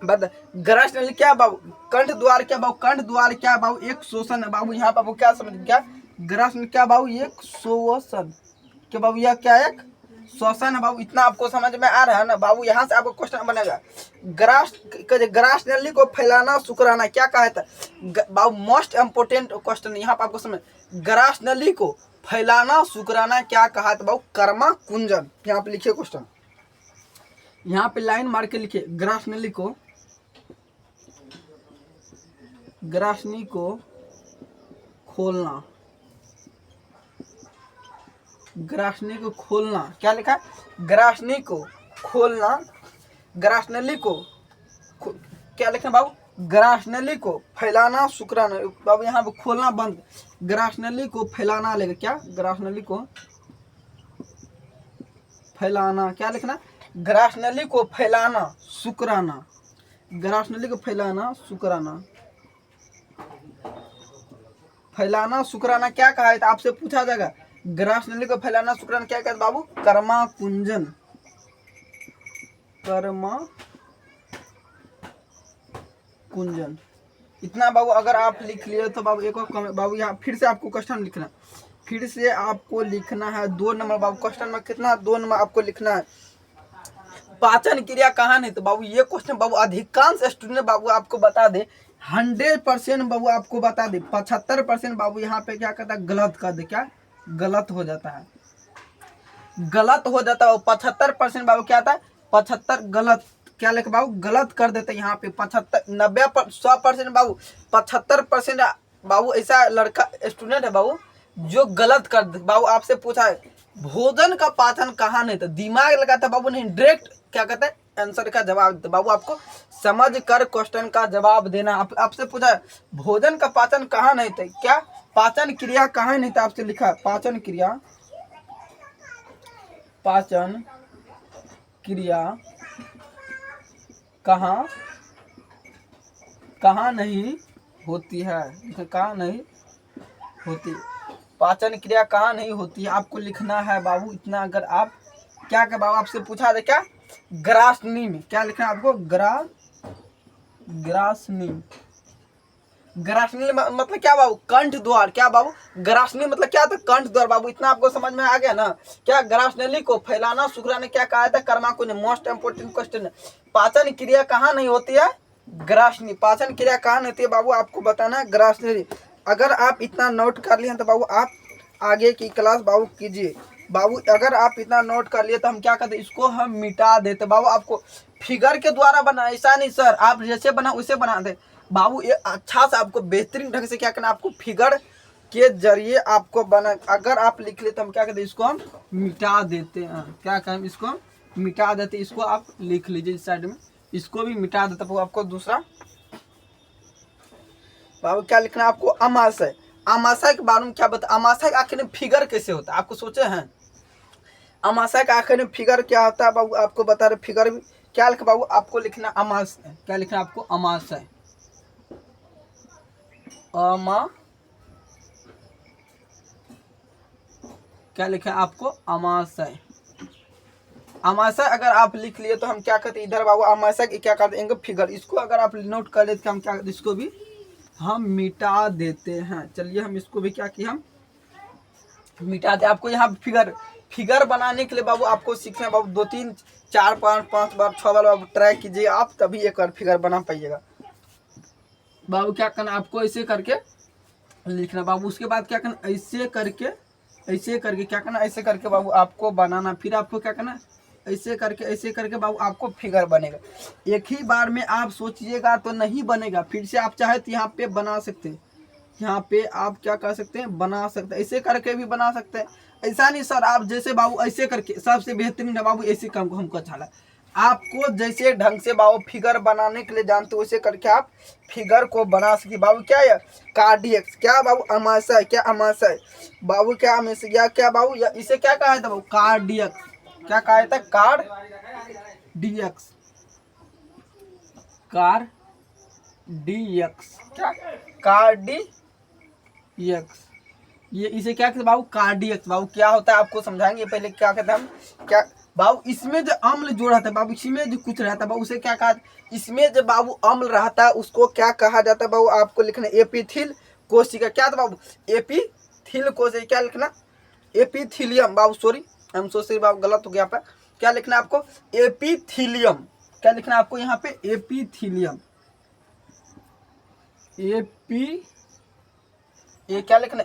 Speaker 1: बता। ग्रास नली क्या बाबू? कंठ द्वार। क्या बाबू? कंठ द्वार क्या बाबू? एक शोषण है बाबू। यहाँ बाबू क्या समझ क्या? ग्रास नली क्या बाबू? एक शोषण। क्या बाबू? यह क्या? एक श्वसन है बाबू। इतना आपको समझ में आ रहा है ना बाबू? यहाँ से आपको क्वेश्चन बनेगा ग्रास नली को फैलाना सुकराना क्या कहा था बाबू? मोस्ट इम्पोर्टेंट क्वेश्चन यहाँ पर आपको समझ। ग्रास नली को फैलाना सुकराना क्या कहा था बाबू? कर्मा कुंजन। यहाँ पे लिखिए क्वेश्चन, यहाँ पे लाइन मार के लिखिए। ग्रास नली को खोलना, ग्रासनी को खोलना। क्या लिखा है? ग्रासनी को खोलना। ग्रास नली को क्या लिखना बाबू? ग्रास नली को फैलाना सुकराना बाबू। यहाँ पे खोलना बंद, ग्रास नली को फैलाना लेगा। क्या? ग्रास नली को फैलाना। क्या लिखना? ग्रास नली को फैलाना सुकराना। ग्रास नली को फैलाना सुकराना। फैलाना सुकराना क्या कहा है? तो आपसे पूछा जाएगा ग्रास नली को फैलाना सुकराना क्या कहते बाबू? कर्मा कुंजन। कर्मा कुंजन। इतना बाबू अगर आप लिख लिए तो बाबू एक और बाबू यहाँ फिर से आपको क्वेश्चन लिखना, फिर से आपको लिखना है 2 नंबर बाबू। क्वेश्चन में कितना? 2 नंबर आपको लिखना है। पाचन क्रिया कहाँ नहीं? तो बाबू ये क्वेश्चन बाबू अधिकांश स्टूडेंट बाबू आपको बता दे 100% बाबू आपको बता दे 75% बाबू यहाँ पे क्या कहता है? गलत कर दे। क्या? गलत हो जाता है, गलत हो जाता है। 75% बाबू क्या आता है? 75 गलत। क्या लिखे बाबू? गलत कर देते हैं यहाँ पे। 75 100% बाबू 75% बाबू ऐसा लड़का स्टूडेंट है बाबू जो गलत कर दे। बाबू आपसे पूछा है भोजन का पाचन कहाँ नहीं? तो दिमाग लगाता बाबू नहीं, डायरेक्ट क्या कहते हैं? आंसर का जवाब देते बाबू। आपको समझ कर क्वेश्चन का जवाब देना। आपसे पूछा है भोजन का पाचन कहाँ नहीं था? क्या? पाचन क्रिया कहाँ नहीं था? आपसे लिखा है पाचन क्रिया, पाचन क्रिया कहाँ नहीं होती है? कहाँ नहीं होती? पाचन क्रिया कहाँ नहीं होती है आपको लिखना है बाबू। इतना अगर आप क्या कर बाबू आपसे पूछा दे क्या? ग्रासनी में। क्या लिखना है आपको? ग्रासनी। ग्रासनी मतलब क्या बाबू? कंठ द्वार। क्या बाबू? ग्रासनी मतलब क्या था? कंठ द्वार बाबू। इतना आपको समझ में आ गया ना? क्या? ग्रास नली को फैलाना सुकराना क्या कहा था? कर्मा कुंज। मोस्ट इंपोर्टेंट क्वेश्चन है। पाचन क्रिया कहाँ नहीं होती है? ग्रासनी। पाचन क्रिया कहाँ नहीं होती है बाबू? आपको बताना है ग्रासनी। अगर आप इतना नोट कर लिए तो बाबू आप आगे की क्लास बाबू कीजिए बाबू। अगर आप इतना नोट कर लिए तो हम क्या करते? इसको हम मिटा देते बाबू। आपको फिगर के द्वारा बना, ऐसा नहीं सर आप जैसे बना वैसे बना दे बाबू। ये अच्छा से आपको बेहतरीन ढंग से क्या करना? आपको फिगर के जरिए आपको बना। अगर आप लिख ले तो हम क्या करते? इसको हम मिटा देते हैं। क्या कहें? इसको हम मिटा देते। इसको आप लिख लीजिए इस साइड में, इसको भी मिटा देते बाबू। आपको दूसरा बाबू क्या लिखना है आपको, अमाशय। अमाशय के बारे में क्या बता, अमाशय के आखिर में फिगर कैसे होता है, आपको सोचे हैं अमाशय के आखिर में फिगर क्या होता है बाबू, आपको बता रहे फिगर भी क्या लिखा बाबू, आपको लिखना अमाशय। क्या लिखना आपको, अमाशय। क्या लिखा है आपको, अमाशय। अमाशय अगर आप लिख लिए तो हम क्या करते हैं इधर बाबू, अमाशय की क्या करते हैं फिगर, इसको अगर आप नोट कर लेते हम क्या करते, इसको भी हम मिटा देते हैं। चलिए हम इसको भी क्या किए, हम मिटा दे। आपको यहाँ फिगर फिगर बनाने के लिए बाबू आपको सीखना है बाबू, 2 3 4 5 5 बार 6 बार बाबू ट्राई कीजिए आप, तभी एक बार फिगर बना पाइएगा बाबू। क्या करना आपको, ऐसे करके लिखना बाबू, उसके बाद क्या करना, ऐसे करके क्या करना, ऐसे करके बाबू आपको बनाना। फिर आपको क्या करना, ऐसे करके बाबू आपको फिगर बनेगा। एक ही बार में आप सोचिएगा तो नहीं बनेगा, फिर से आप चाहे तो यहाँ पे बना सकते हैं, यहाँ पे आप क्या कर सकते हैं, बना सकते हैं, ऐसे करके भी बना सकते हैं। ऐसा नहीं सर आप जैसे बाबू ऐसे करके, सबसे बेहतरीन है बाबू ऐसे काम को हमको अच्छा लगा। आपको जैसे ढंग से बाबू फिगर बनाने के लिए जानते हो वैसे करके आप फिगर को बना सके बाबू। क्या है कार्डियक्स, क्या बाबू, अमाशय। क्या अमाशय बाबू, क्या अमाशय, क्या बाबू, इसे क्या कहा था बाबू, कार्डियक्स। क्या कहा था, कार्डियक्स। कार्डियक्स, क्या कार्डियक्स, ये इसे क्या कहते हैं बाबू, कार्डियक्स। बाबू क्या होता है आपको समझाएंगे, पहले क्या कहते हैं हम, क्या बाबू इसमें जो अम्ल जो रहता है बाबू, इसमें जो कुछ रहता है बाबू उसे क्या कहा, इसमें जो बाबू अम्ल रहता है उसको क्या कहा जाता है बाबू, आपको लिखना एपिथिल कोशिका। क्या था बाबू, एपिथिल कोशिका। क्या लिखना, एपिथिलियम बाबू, sorry I am so sorry बाबू, गलत हो गया पे। क्या लिखना आपको, एपिथिलियम। क्या लिखना आपको यहाँ पे, एपिथिलियम। ये क्या लिखना,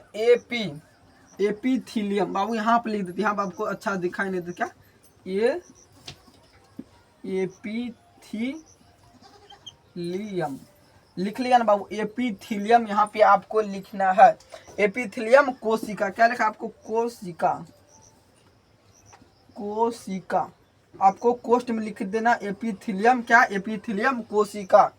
Speaker 1: एपिथिलियम बाबू, यहाँ पे लिख देते, यहाँ पे आपको अच्छा दिखाई नहीं देता। क्या ये एपिथिलियम लिख लिया ना बाबू, एपिथिलियम यहाँ पे आपको लिखना है। एपिथिलियम कोशिका, क्या लिखा आपको, कोशिका आपको कोष्ठ में लिख देना, एपिथिलियम। क्या, एपिथिलियम कोशिका।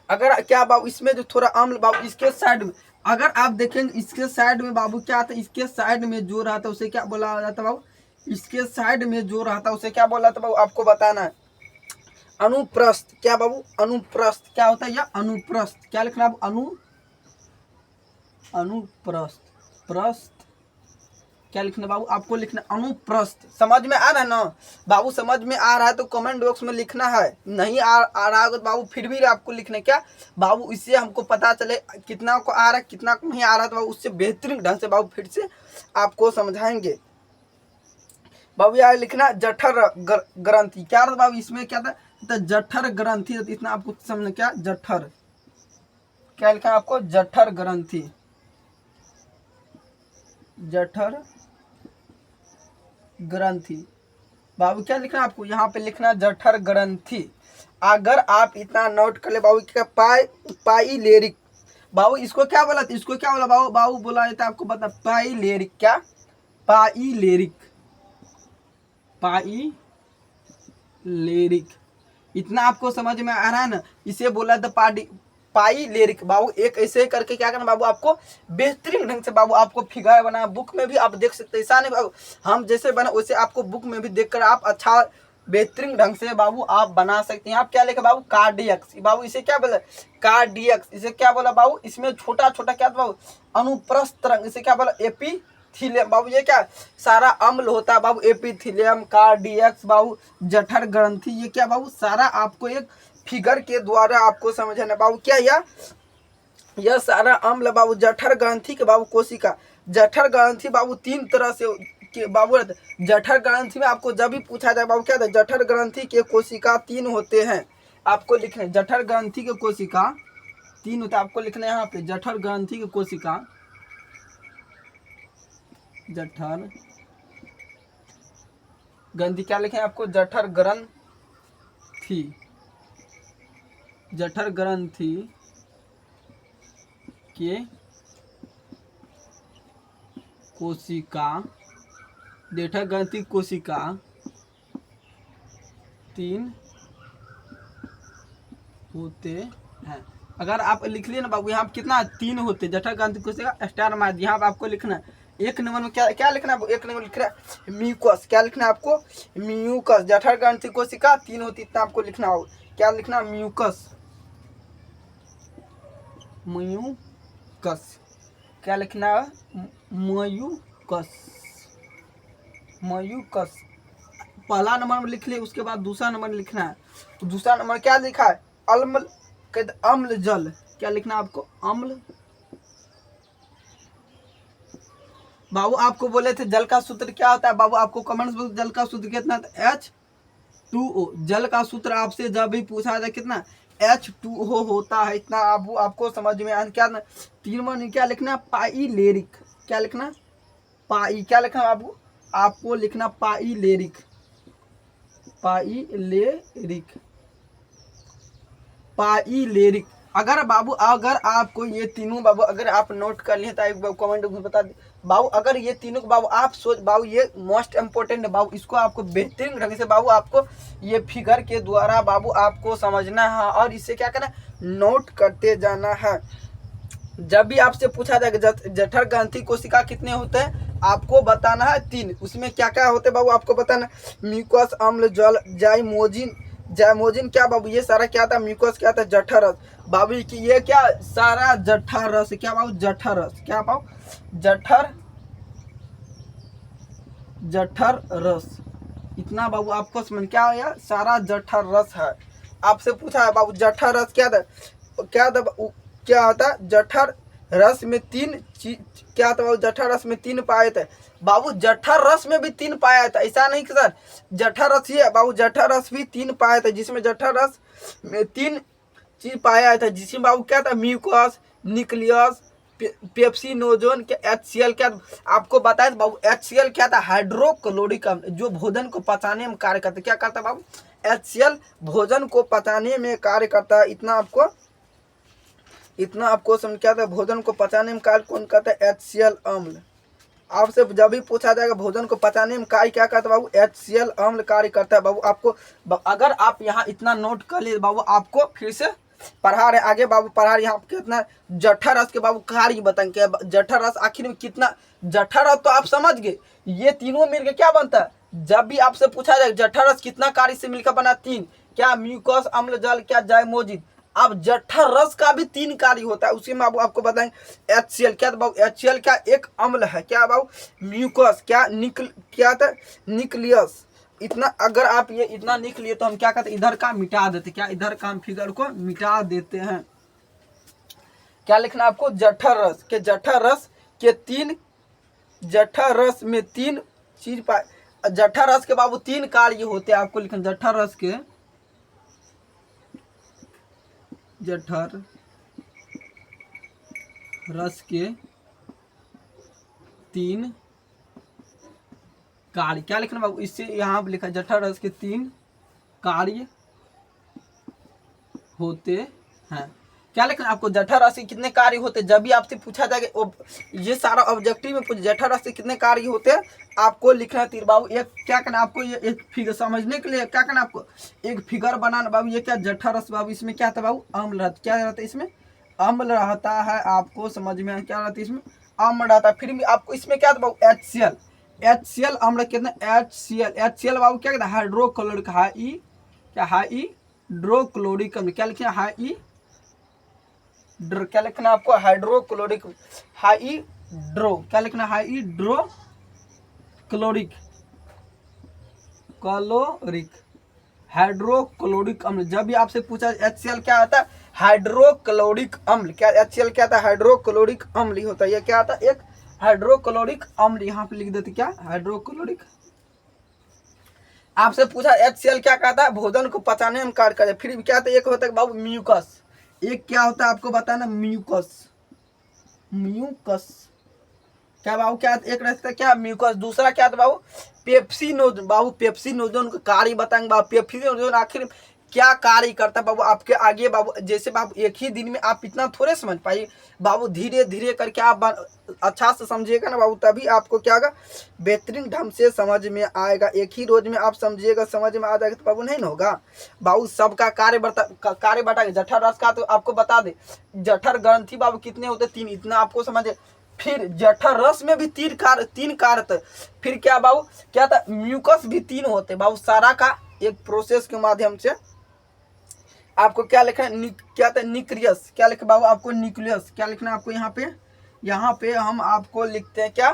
Speaker 1: अगर क्या बाबू इसमें जो थोड़ा अम्ल बाबू इसके साइड में, अगर आप देखेंगे इसके साइड में बाबू क्या आता है, इसके साइड में जो रहता है उसे क्या बोला जाता है बाबू, इसके साइड में जो रहता है उसे क्या बोला जाता है बाबू, आपको बताना है, अनुप्रस्थ। क्या बाबू, अनुप्रस्थ। क्या होता है यह, अनुप्रस्थ। क्या लिखना आप, अनुप्रस्थ, प्रस्थ। क्या लिखना बाबू, आपको लिखना अनुप्रस्थ। समझ में आ रहा है ना बाबू, समझ में आ रहा है तो कमेंट बॉक्स में लिखना है, नहीं आ रहा है तो बाबू फिर भी आपको लिखना है। क्या बाबू, इससे हमको पता चले कितना को आ रहा है कितना को नहीं आ रहा है, तो बाबू उससे बेहतरीन ढंग से बाबू फिर से आपको समझाएंगे बाबू। यार लिखना जठर ग्रंथि। क्या था बाबू, इसमें क्या था, तो जठर ग्रंथि, इतना आपको समझना। क्या जठर, क्या लिखा आपको, जठर ग्रंथि, जठर ग्रंथि बाबू। क्या लिखना आपको, यहाँ पे लिखना जठर ग्रंथि। अगर आप इतना नोट कर ले बाबू, क्या पाइलेरिक बाबू, इसको क्या बोला था, इसको क्या बोला बाबू, बाबू बोला था आपको बता, पाइलेरिक। क्या, पाइलेरिक, पाइलेरिक। इतना आपको समझ में आ रहा है ना, इसे बोला था पाइलेरिक बाबू। एक ऐसे करके क्या करना बाबू, आपको बेहतरीन ढंग से बाबू आपको फिगर बना, बुक में भी आप देख सकते हैं, ऐसा नहीं बाबू हम जैसे बना वैसे आपको बुक में भी देखकर आप अच्छा बेहतरीन ढंग से बाबू आप बना सकते हैं। आप क्या लिखा बाबू, कार्डियक्स बाबू, इसे क्या बोला, कार्डियक्स। इसे क्या बोला बाबू, इसमें छोटा छोटा क्या बाबू, अनुप्रस्थ तरंग। इसे क्या बोला, एपिथिलियम बाबू। ये क्या सारा अम्ल होता है बाबू, एपिथिलियम, कार्डियक्स बाबू, जठर ग्रंथि। ये क्या बाबू, सारा आपको एक फिगर के द्वारा आपको समझना बाबू। क्या यह सारा अम्ल बाबू जठर ग्रंथि के बाबू कोशिका। जठर ग्रंथि बाबू 3 तरह से के बाबू रहते। जठर ग्रंथि में आपको जब भी पूछा जाए बाबू क्या था, जठर ग्रंथि के कोशिका 3 होते हैं, आपको लिखना है। जठर ग्रंथि के कोशिका 3 होता है, आपको लिखना है यहाँ पे, जठर ग्रंथि के कोशिका, जठर ग्रंथि। क्या लिखे आपको, जठर ग्रंथि, जठर ग्रंथि के कोशिका, जठर ग्रंथि कोशिका 3 होते हैं। अगर आप लिख लिए ना बाबू, यहाँ पे कितना 3 होते जठर ग्रंथि कोशिका स्टार मार, यहाँ पे आपको लिखना है 1 नंबर में क्या क्या लिखना है, 1 नंबर लिख रहा है म्यूकस, क्या लिखना है आपको म्यूकस, जठर ग्रंथि कोशिका 3 होती इतना आपको लिखना होगा, क्या लिखना म्यूकस, म्यूकस, क्या लिखना है म्यूकस, म्यूकस पहला नंबर में लिख लिए, उसके बाद दूसरा नंबर लिखना है, तो दूसरा नंबर क्या लिखा है अम्ल जल, क्या लिखना है आपको अम्ल। बाबू आपको बोले थे जल का सूत्र क्या होता है, बाबू आपको कमेंट्स में जल का सूत्र कितना था H2O, जल का सूत्र आपसे जब भी पूछा जाए कितना H2O होता है, इतना आपको समझ में आया क्या। 3 नंबर क्या लिखना पाइलेरिक, क्या लिखना पाई, क्या लिखना आपको लिखना पाइलेरिक, पाइलेरिक, पाइलेरिक। अगर बाबू अगर आपको ये तीनों बाबू अगर आप नोट कर लिए तो एक कमेंट में बता दें बाबू, अगर ये तीनों बाबू आप सोच बाबू ये मोस्ट इम्पोर्टेंट है बाबू, इसको आपको बेहतरीन ढंग से बाबू आपको ये फिगर के द्वारा बाबू आपको समझना है और इससे क्या करना नोट करते जाना है। जब भी आपसे पूछा जाएगा जठर ग्रंथि कोशिका कितने होते हैं, आपको बताना है 3, उसमें क्या क्या होते हैं बाबू आपको बताना, म्यूकस, अम्ल, जल, जाइमोजिन, जाइमोजिन क्या बाबू ये सारा क्या था, म्यूकस क्या था, जठर रस बाबू की ये क्या सारा जठर रस, क्या बाबू जठर रस, क्या बाबू जठर रस, इतना बाबू आपको समझ क्या है सारा जठर रस है। आपसे पूछा है बाबू जठर रस क्या था, क्या होता जठर रस में 3 चीज क्या था बाबू, जठर रस में 3 पाए थे बाबू, जठर रस में भी 3 पाया था, ऐसा नहीं कि सर जठर रस ही है बाबू, जठर रस भी 3 पाया था, जिसमें जठर रस में 3 चीज पाया था, जिसमें बाबू क्या था म्यूकस, न्यूक्लियस, पेप्सिनोजोन के HCl क्या आपको बताया बाबू, HCl क्या था हाइड्रोक्लोरिक अम्ल, जो भोजन को पचाने में कार्य करता है, क्या करता है बाबू HCl भोजन को पचाने में कार्य करता है, इतना आपको समझ क्या था, भोजन को पचाने में कार्य कौन करता है HCl अम्ल। आपसे जब भी पूछा जाएगा भोजन को पचाने में कार्य क्या करता है बाबू, HCl अम्ल कार्य करता है बाबू। आपको अगर आप यहाँ इतना नोट कर लिए बाबू, आपको फिर से पढ़ा रहे आगे बाबू, पढ़ा रहे यहाँ कितना जठर रस के बाबू कार्य बताएंगे, जठर रस आखिर में कितना जठर रस तो आप समझ गए, ये तीनों मिलकर क्या बनता है, जब भी आपसे पूछा जाए जठर रस कितना कार्य से मिलकर बना 3, क्या म्यूकस, अम्ल जल, क्या जाइमोजिन। अब जठर रस का भी 3 कार्य होता है, उसी में आपको बताएंगे HCl क्या बाबू, HCl क्या एक अम्ल है, क्या बाबू म्यूकस, क्या क्या था न्यूक्लियस, इतना अगर आप ये इतना लिख लिए तो हम क्या करते इधर का मिटा देते, क्या इधर का हम फिगर को मिटा देते हैं। क्या लिखना आपको जठर रस के, जठर रस के 3, जठर रस में 3 चीज पाए, जठर रस के बाबू 3 कार्य होते हैं, आपको लिखना जठर रस के, जठर रस के 3 कार्य, क्या लिखना बाबू इससे यहाँ पे लिखा जठर रस के 3 कार्य होते हैं। क्या लिखना आपको जठर रस के कितने कार्य होते हैं, जब भी आपसे पूछा जाएगा ये सारा ऑब्जेक्टिव में जठर रस के कितने कार्य होते हैं आपको लिखना है बाबू। एक क्या करना आपको ये एक फिगर समझने के लिए क्या करना आपको एक फिगर बनाना बाबू, ये क्या जठर रस बाबू, इसमें क्या था बाबू अम्ल रहता, क्या रहता है इसमें अम्ल रहता है, आपको समझ में क्या रहता है इसमें अम्ल रहता है। फिर भी आपको इसमें क्या था बाबू HCl अम्ल कितना HCl बाबू क्या कहता है हाइड्रोक्लोरिक, हाइड्रोक्लोरिक अम्ल, क्या लिखना क्या लिखना आपको हाइड्रोक्लोरिक, क्या लिखना हाइड्रोक्लोरिक अम्ल। जब भी आपसे पूछा HCl क्या आता है हाइड्रोक्लोरिक अम्ल, क्या HCl क्या आता है हाइड्रोक्लोरिक अम्ल ही होता है, ये क्या आता है एक हाइड्रोक्लोरिक अम्ल, यहाँ पे लिख देते क्या हाइड्रोक्लोरिक। आपसे पूछा HCl क्या कहता है भोजन को पचाने में कार्य करता है, फिर क्या था एक होता है बाबू म्यूकस, एक क्या होता है आपको बताना म्यूकस क्या बाबू क्या एक रहता है क्या म्यूकस, दूसरा क्या था बाबू पेप्सिनोजन, बाबू पेप्सिनोजन का कार्य बताएंगे बाबू, पेप्सिनोजन आखिर क्या कार्य करता है बाबू आपके आगे बाबू। जैसे बाबू एक ही दिन में आप इतना थोड़े समझ पाइए बाबू, धीरे धीरे करके आप अच्छा से समझिएगा ना बाबू, तभी आपको क्या होगा, बेहतरीन ढंग से समझ में आएगा। एक ही रोज में आप समझिएगा समझ में आ जाएगा तो बाबू नहीं ना होगा बाबू। सबका कार्य बता जठर रस का तो आपको बता दे, जठर ग्रंथि बाबू कितने होते, 3, इतना आपको समझे। फिर जठर रस में भी 3 कार्य, फिर क्या बाबू क्या था, म्यूकस भी 3 होते बाबू। सारा का एक प्रोसेस के माध्यम से आपको क्या लिखना है, क्या था, न्यूक्लियस। क्या लिखा बाबू आपको, न्यूक्लियस। क्या लिखना है आपको यहाँ पे हम आपको लिखते हैं क्या,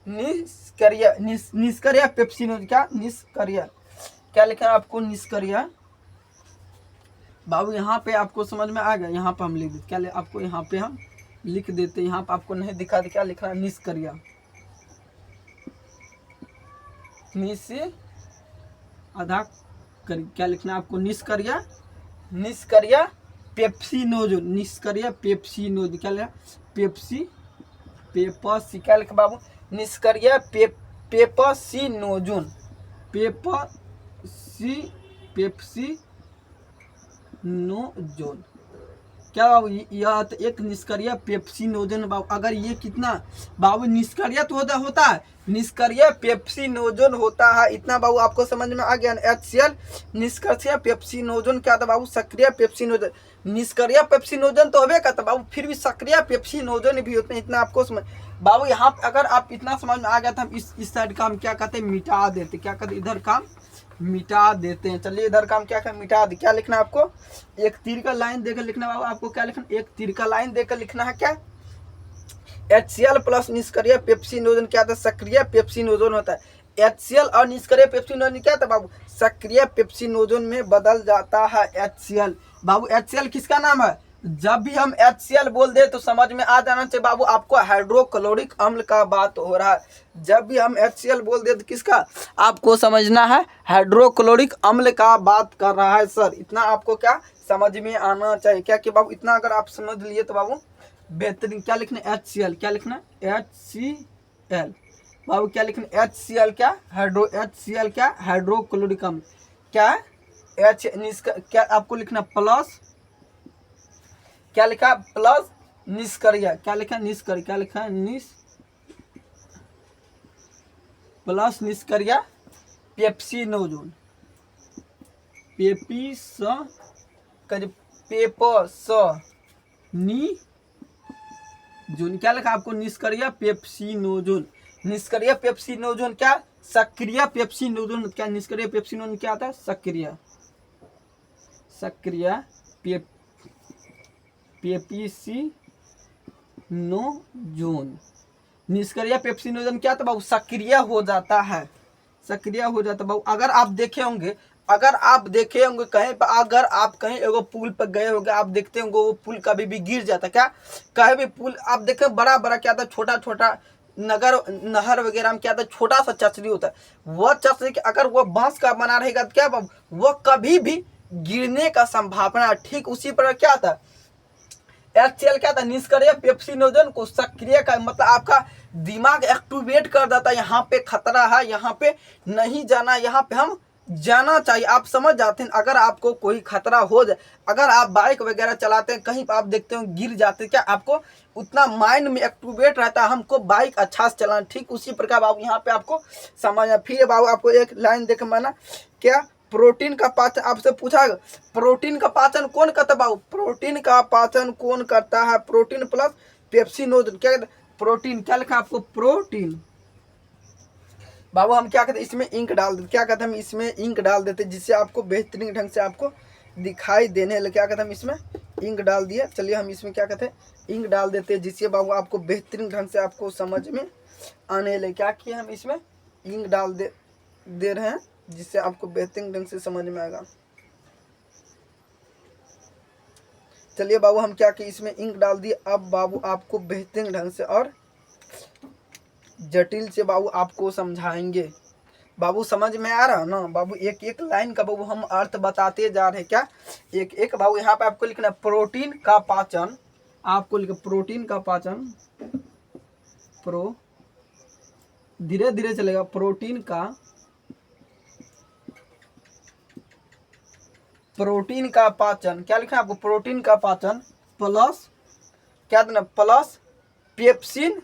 Speaker 1: निष्क्रिय, निष्क्रिय पेप्सिनोज, क्या निष्क्रिय, क्या लिखा है आपको, निष्क्रिय बाबू। यहाँ पे आपको समझ में आ गया, यहाँ पे हम लिख देते, क्या आपको यहाँ पे हम लिख देते, यहाँ पे आपको नहीं दिखा दे, क्या लिखना है, निष्क्रिय, आधा कर, क्या लिखना है आपको, निष्क्रिय, निष्क्रिय पेप्सिनोजोन, निष्क्रिय पेप्सिनोज, क्या लिखा, पेप्सी, क्या लिखा बाबू, निष्क्रिय पेप्सिनोजोन, पेप्सिनोजोन, क्या बाबू, यह तो एक निष्क्रिय पेप्सिनोजन बाबू। अगर ये कितना बाबू निष्क्रिय तो होता है, निष्क्रिय पेप्सिनोजन होता है, इतना बाबू आपको समझ में आ गया। HCl निष्क्रिय पेप्सिनोजन क्या था बाबू, सक्रिय पेप्सिनोजन। निष्क्रिय पेप्सिनोजन तो होबे करता बाबू, फिर भी सक्रिय पेप्सिनोजन भी होते हैं, इतना आपको समझ बाबू। यहाँ अगर आप इतना समझ में आ गया था, हम इस साइड का हम क्या कहते हैं, मिटा देते, क्या कहते, इधर काम मिटा देते हैं। चलिए इधर काम क्या मिटा दे। क्या लिखना है आपको, एक तीर का लाइन देकर लिखना बाबू, आपको क्या लिखना, एक तीर का लाइन देकर लिखना है क्या, HCl प्लस निष्क्रिय पेप्सिनोजन क्या था, सक्रिय पेप्सिनोजन होता है। HCl और निष्क्रिय पेप्सिनोजन क्या था बाबू, सक्रिय पेप्सिनोजन में बदल जाता है HCl बाबू। HCl किसका नाम है, जब भी हम HCl बोल दे तो समझ में आ जाना चाहिए बाबू आपको हाइड्रोक्लोरिक अम्ल का बात हो रहा है। जब भी हम HCl बोल दे तो किसका आपको समझना है, हाइड्रोक्लोरिक अम्ल का बात कर रहा है सर। इतना आपको क्या समझ में आना चाहिए, क्या कि बाबू इतना अगर आप समझ लिए तो बाबू बेहतरीन। क्या लिखना, HCl, क्या लिखना, HCl बाबू, क्या लिखना, HCl क्या HCl क्या हाइड्रोक्लोरिक अम्ल, क्या H क्या आपको लिखना प्लस, क्या लिखा प्लस निष्क्रिय, क्या लिखा निष्क्रिय, क्या लिखा प्लस निष्क्रिय पेप्सिनोजोन, जोन, क्या लिखा आपको निष्क्रिय पेप्सिनोजोन। निष्क्रिय पेप्सिनोजोन क्या, सक्रिय पेप्सिनोजोन, क्या निष्क्रिय पेप्सिनोजोन क्या आता है, सक्रिय पेप्सिनोजोन। निष्क्रिय पेप्सिनोजन क्या था बाबू, सक्रिय हो जाता है, सक्रिय हो जाता है बाबू। अगर आप देखे होंगे कहीं पर, अगर आप कहीं एगो पुल पर गए होंगे, आप देखते होंगे वो पुल कभी भी गिर जाता, क्या कहीं भी पुल आप देखे बड़ा बड़ा क्या था, छोटा छोटा नहर वगैरह में क्या था, छोटा सा चचरी होता है। वह चचरी अगर वो बांस का बना रहेगा तो क्या बाबू, वो कभी भी गिरने का संभावना। ठीक उसी पर क्या था, HCl क्या था, निष्क्रिय पेप्सिनोजन को सक्रिय का मतलब आपका दिमाग एक्टिवेट कर देता है, यहाँ पे खतरा है, यहाँ पे नहीं जाना, यहाँ पे हम जाना चाहिए। आप समझ जाते हैं, अगर आपको कोई खतरा हो जाए, अगर आप बाइक वगैरह चलाते हैं, कहीं पर आप देखते हो गिर जाते हैं, क्या आपको उतना माइंड में एक्टिवेट रहता है हमको बाइक अच्छा से चलाना। ठीक उसी प्रकार बाबू यहाँ पे आपको समझना। फिर बाबू आपको एक लाइन देख माना, क्या प्रोटीन का पाचन आपसे पूछा, प्रोटीन का पाचन कौन करता है बाबू, प्रोटीन का पाचन कौन करता है, प्रोटीन प्लस पेप्सिनोजन, क्या प्रोटीन, क्या लिखा आपको प्रोटीन बाबू। हम क्या कहते हैं इसमें इंक डाल देते, क्या कहते हैं हम इसमें इंक डाल देते, जिससे आपको बेहतरीन ढंग से आपको दिखाई देने लगे। क्या कहते हैं हम इसमें इंक डाल दिए। चलिए हम इसमें क्या कहते हैं इंक डाल देते हैं, जिससे बाबू आपको बेहतरीन ढंग से आपको समझ में आने लगे। क्या किए हम इसमें इंक डाल दे रहे हैं, जिससे आपको बेहतरीन ढंग से समझ में आएगा। चलिए बाबू हम क्या कि इसमें इंक डाल दिए। अब बाबू आपको बेहतरीन ढंग से और जटिल से बाबू आपको समझाएंगे। बाबू समझ में आ रहा है ना बाबू, एक एक लाइन का बाबू हम अर्थ बताते जा रहे हैं। क्या एक एक बाबू यहाँ पे आपको लिखना प्रोटीन का पाचन, आपको लिखना प्रोटीन का पाचन, धीरे धीरे चलेगा, प्रोटीन का प्रोटीन का पाचन, क्या लिखना है आपको, प्रोटीन का पाचन प्लस क्या देना, प्लस पेप्सिन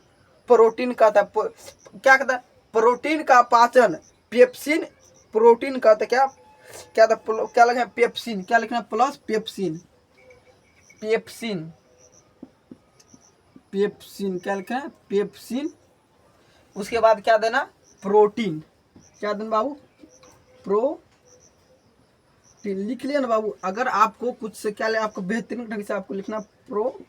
Speaker 1: प्रोटीन का था, क्या कहता है, प्रोटीन का पाचन पेप्सिन प्रोटीन का था, क्या क्या था, क्या लिखना है, पेप्सिन, क्या लिखना है, प्लस पेप्सिन, पेप्सिन, पेप्सिन, क्या लिखना है, पेप्सिन। उसके बाद क्या देना, प्रोटीन, क्या देना बाबू, प्रोटीन। लिख लिया ना बाबू। अगर आपको कुछ से क्या ले, आपको बेहतरीन ढंग से आपको लिखना प्रोटीन।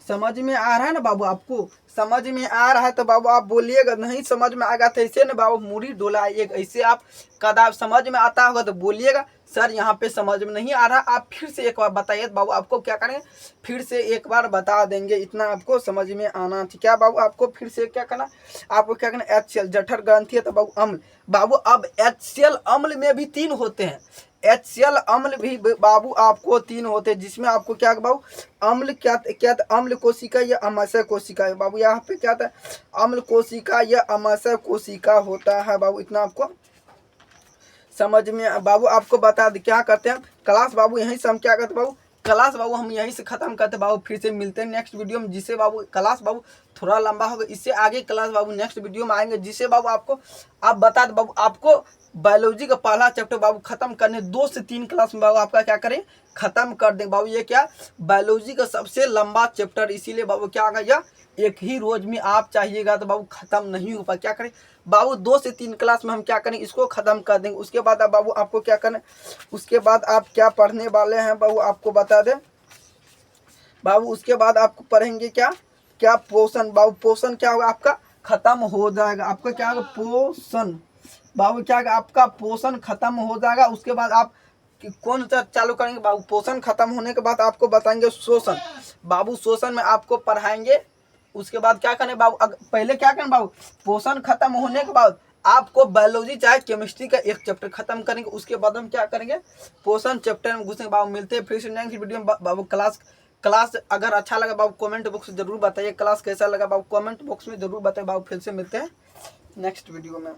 Speaker 1: समझ में आ रहा है ना बाबू, आपको समझ में आ रहा है तो बाबू आप बोलिएगा, नहीं समझ में आएगा तो ऐसे ना बाबू मुड़ी डोलाइएगा, ऐसे आप कदा समझ में आता होगा तो बोलिएगा सर यहाँ पे समझ में नहीं आ रहा, आप फिर से एक बार बताइए बाबू, आपको क्या करेंगे, फिर से एक बार बता देंगे, इतना आपको समझ में आना चाहिए। क्या बाबू आपको फिर से क्या करना, आपको क्या करना, HCl जठर ग्रंथि है तो बाबू अम्ल, बाबू अब HCl अम्ल में भी 3 होते हैं, HCl अम्ल भी बाबू आपको 3 होते हैं, जिसमें आपको क्या बाबू अम्ल क्या अम्ल कोशिका या अमाशय कोशिका है बाबू, यहाँ पे क्या था, अम्ल कोशिका या अमाशय कोशिका होता है बाबू, इतना आपको समझ में। बाबू आपको बता दे क्या करते हैं क्लास बाबू, यहीं से हम क्या करते हैं बाबू, क्लास बाबू हम यहीं से खत्म करते हैं बाबू, फिर से मिलते हैं नेक्स्ट वीडियो में, जिससे बाबू क्लास बाबू थोड़ा लंबा होगा, इससे आगे क्लास बाबू नेक्स्ट वीडियो में आएंगे, जिससे बाबू आपको आप बता दे बाबू, आपको बायोलॉजी का पहला चैप्टर बाबू खत्म करने 2 से 3 क्लास में बाबू आपका क्या करें, खत्म कर दें बाबू। ये क्या बायोलॉजी का सबसे लंबा चैप्टर, इसीलिए बाबू क्या होगा, एक ही रोज में आप चाहिएगा तो बाबू खत्म नहीं हो पाए, क्या करें बाबू 2 से 3 क्लास में हम क्या करें, इसको खत्म कर देंगे। उसके बाद अब बाबू आपको क्या करना, उसके बाद आप क्या पढ़ने वाले हैं बाबू आपको बता दें बाबू, उसके बाद आपको पढ़ेंगे क्या क्या, पोषण बाबू, पोषण क्या होगा आपका खत्म हो जाएगा, आपका क्या होगा पोषण बाबू, क्या होगा आपका पोषण खत्म हो जाएगा। उसके बाद आप कौन सा चालू करेंगे बाबू, पोषण खत्म होने के बाद आपको बताएंगे शोषण बाबू, शोषण में आपको पढ़ाएंगे। उसके बाद क्या करें बाबू, पहले क्या करें बाबू, पोषण खत्म होने के बाद आपको बायोलॉजी चाहे केमिस्ट्री का एक चैप्टर खत्म करेंगे, उसके बाद हम क्या करेंगे, पोषण चैप्टर में घुसेंगे बाबू। मिलते हैं फिर से नेक्स्ट वीडियो में बाबू। क्लास अगर अच्छा लगा बाबू कमेंट बॉक्स में जरूर बताइए, क्लास कैसा लगा बाबू कमेंट बॉक्स में जरूर बताइए बाबू। फिर से मिलते हैं नेक्स्ट वीडियो में।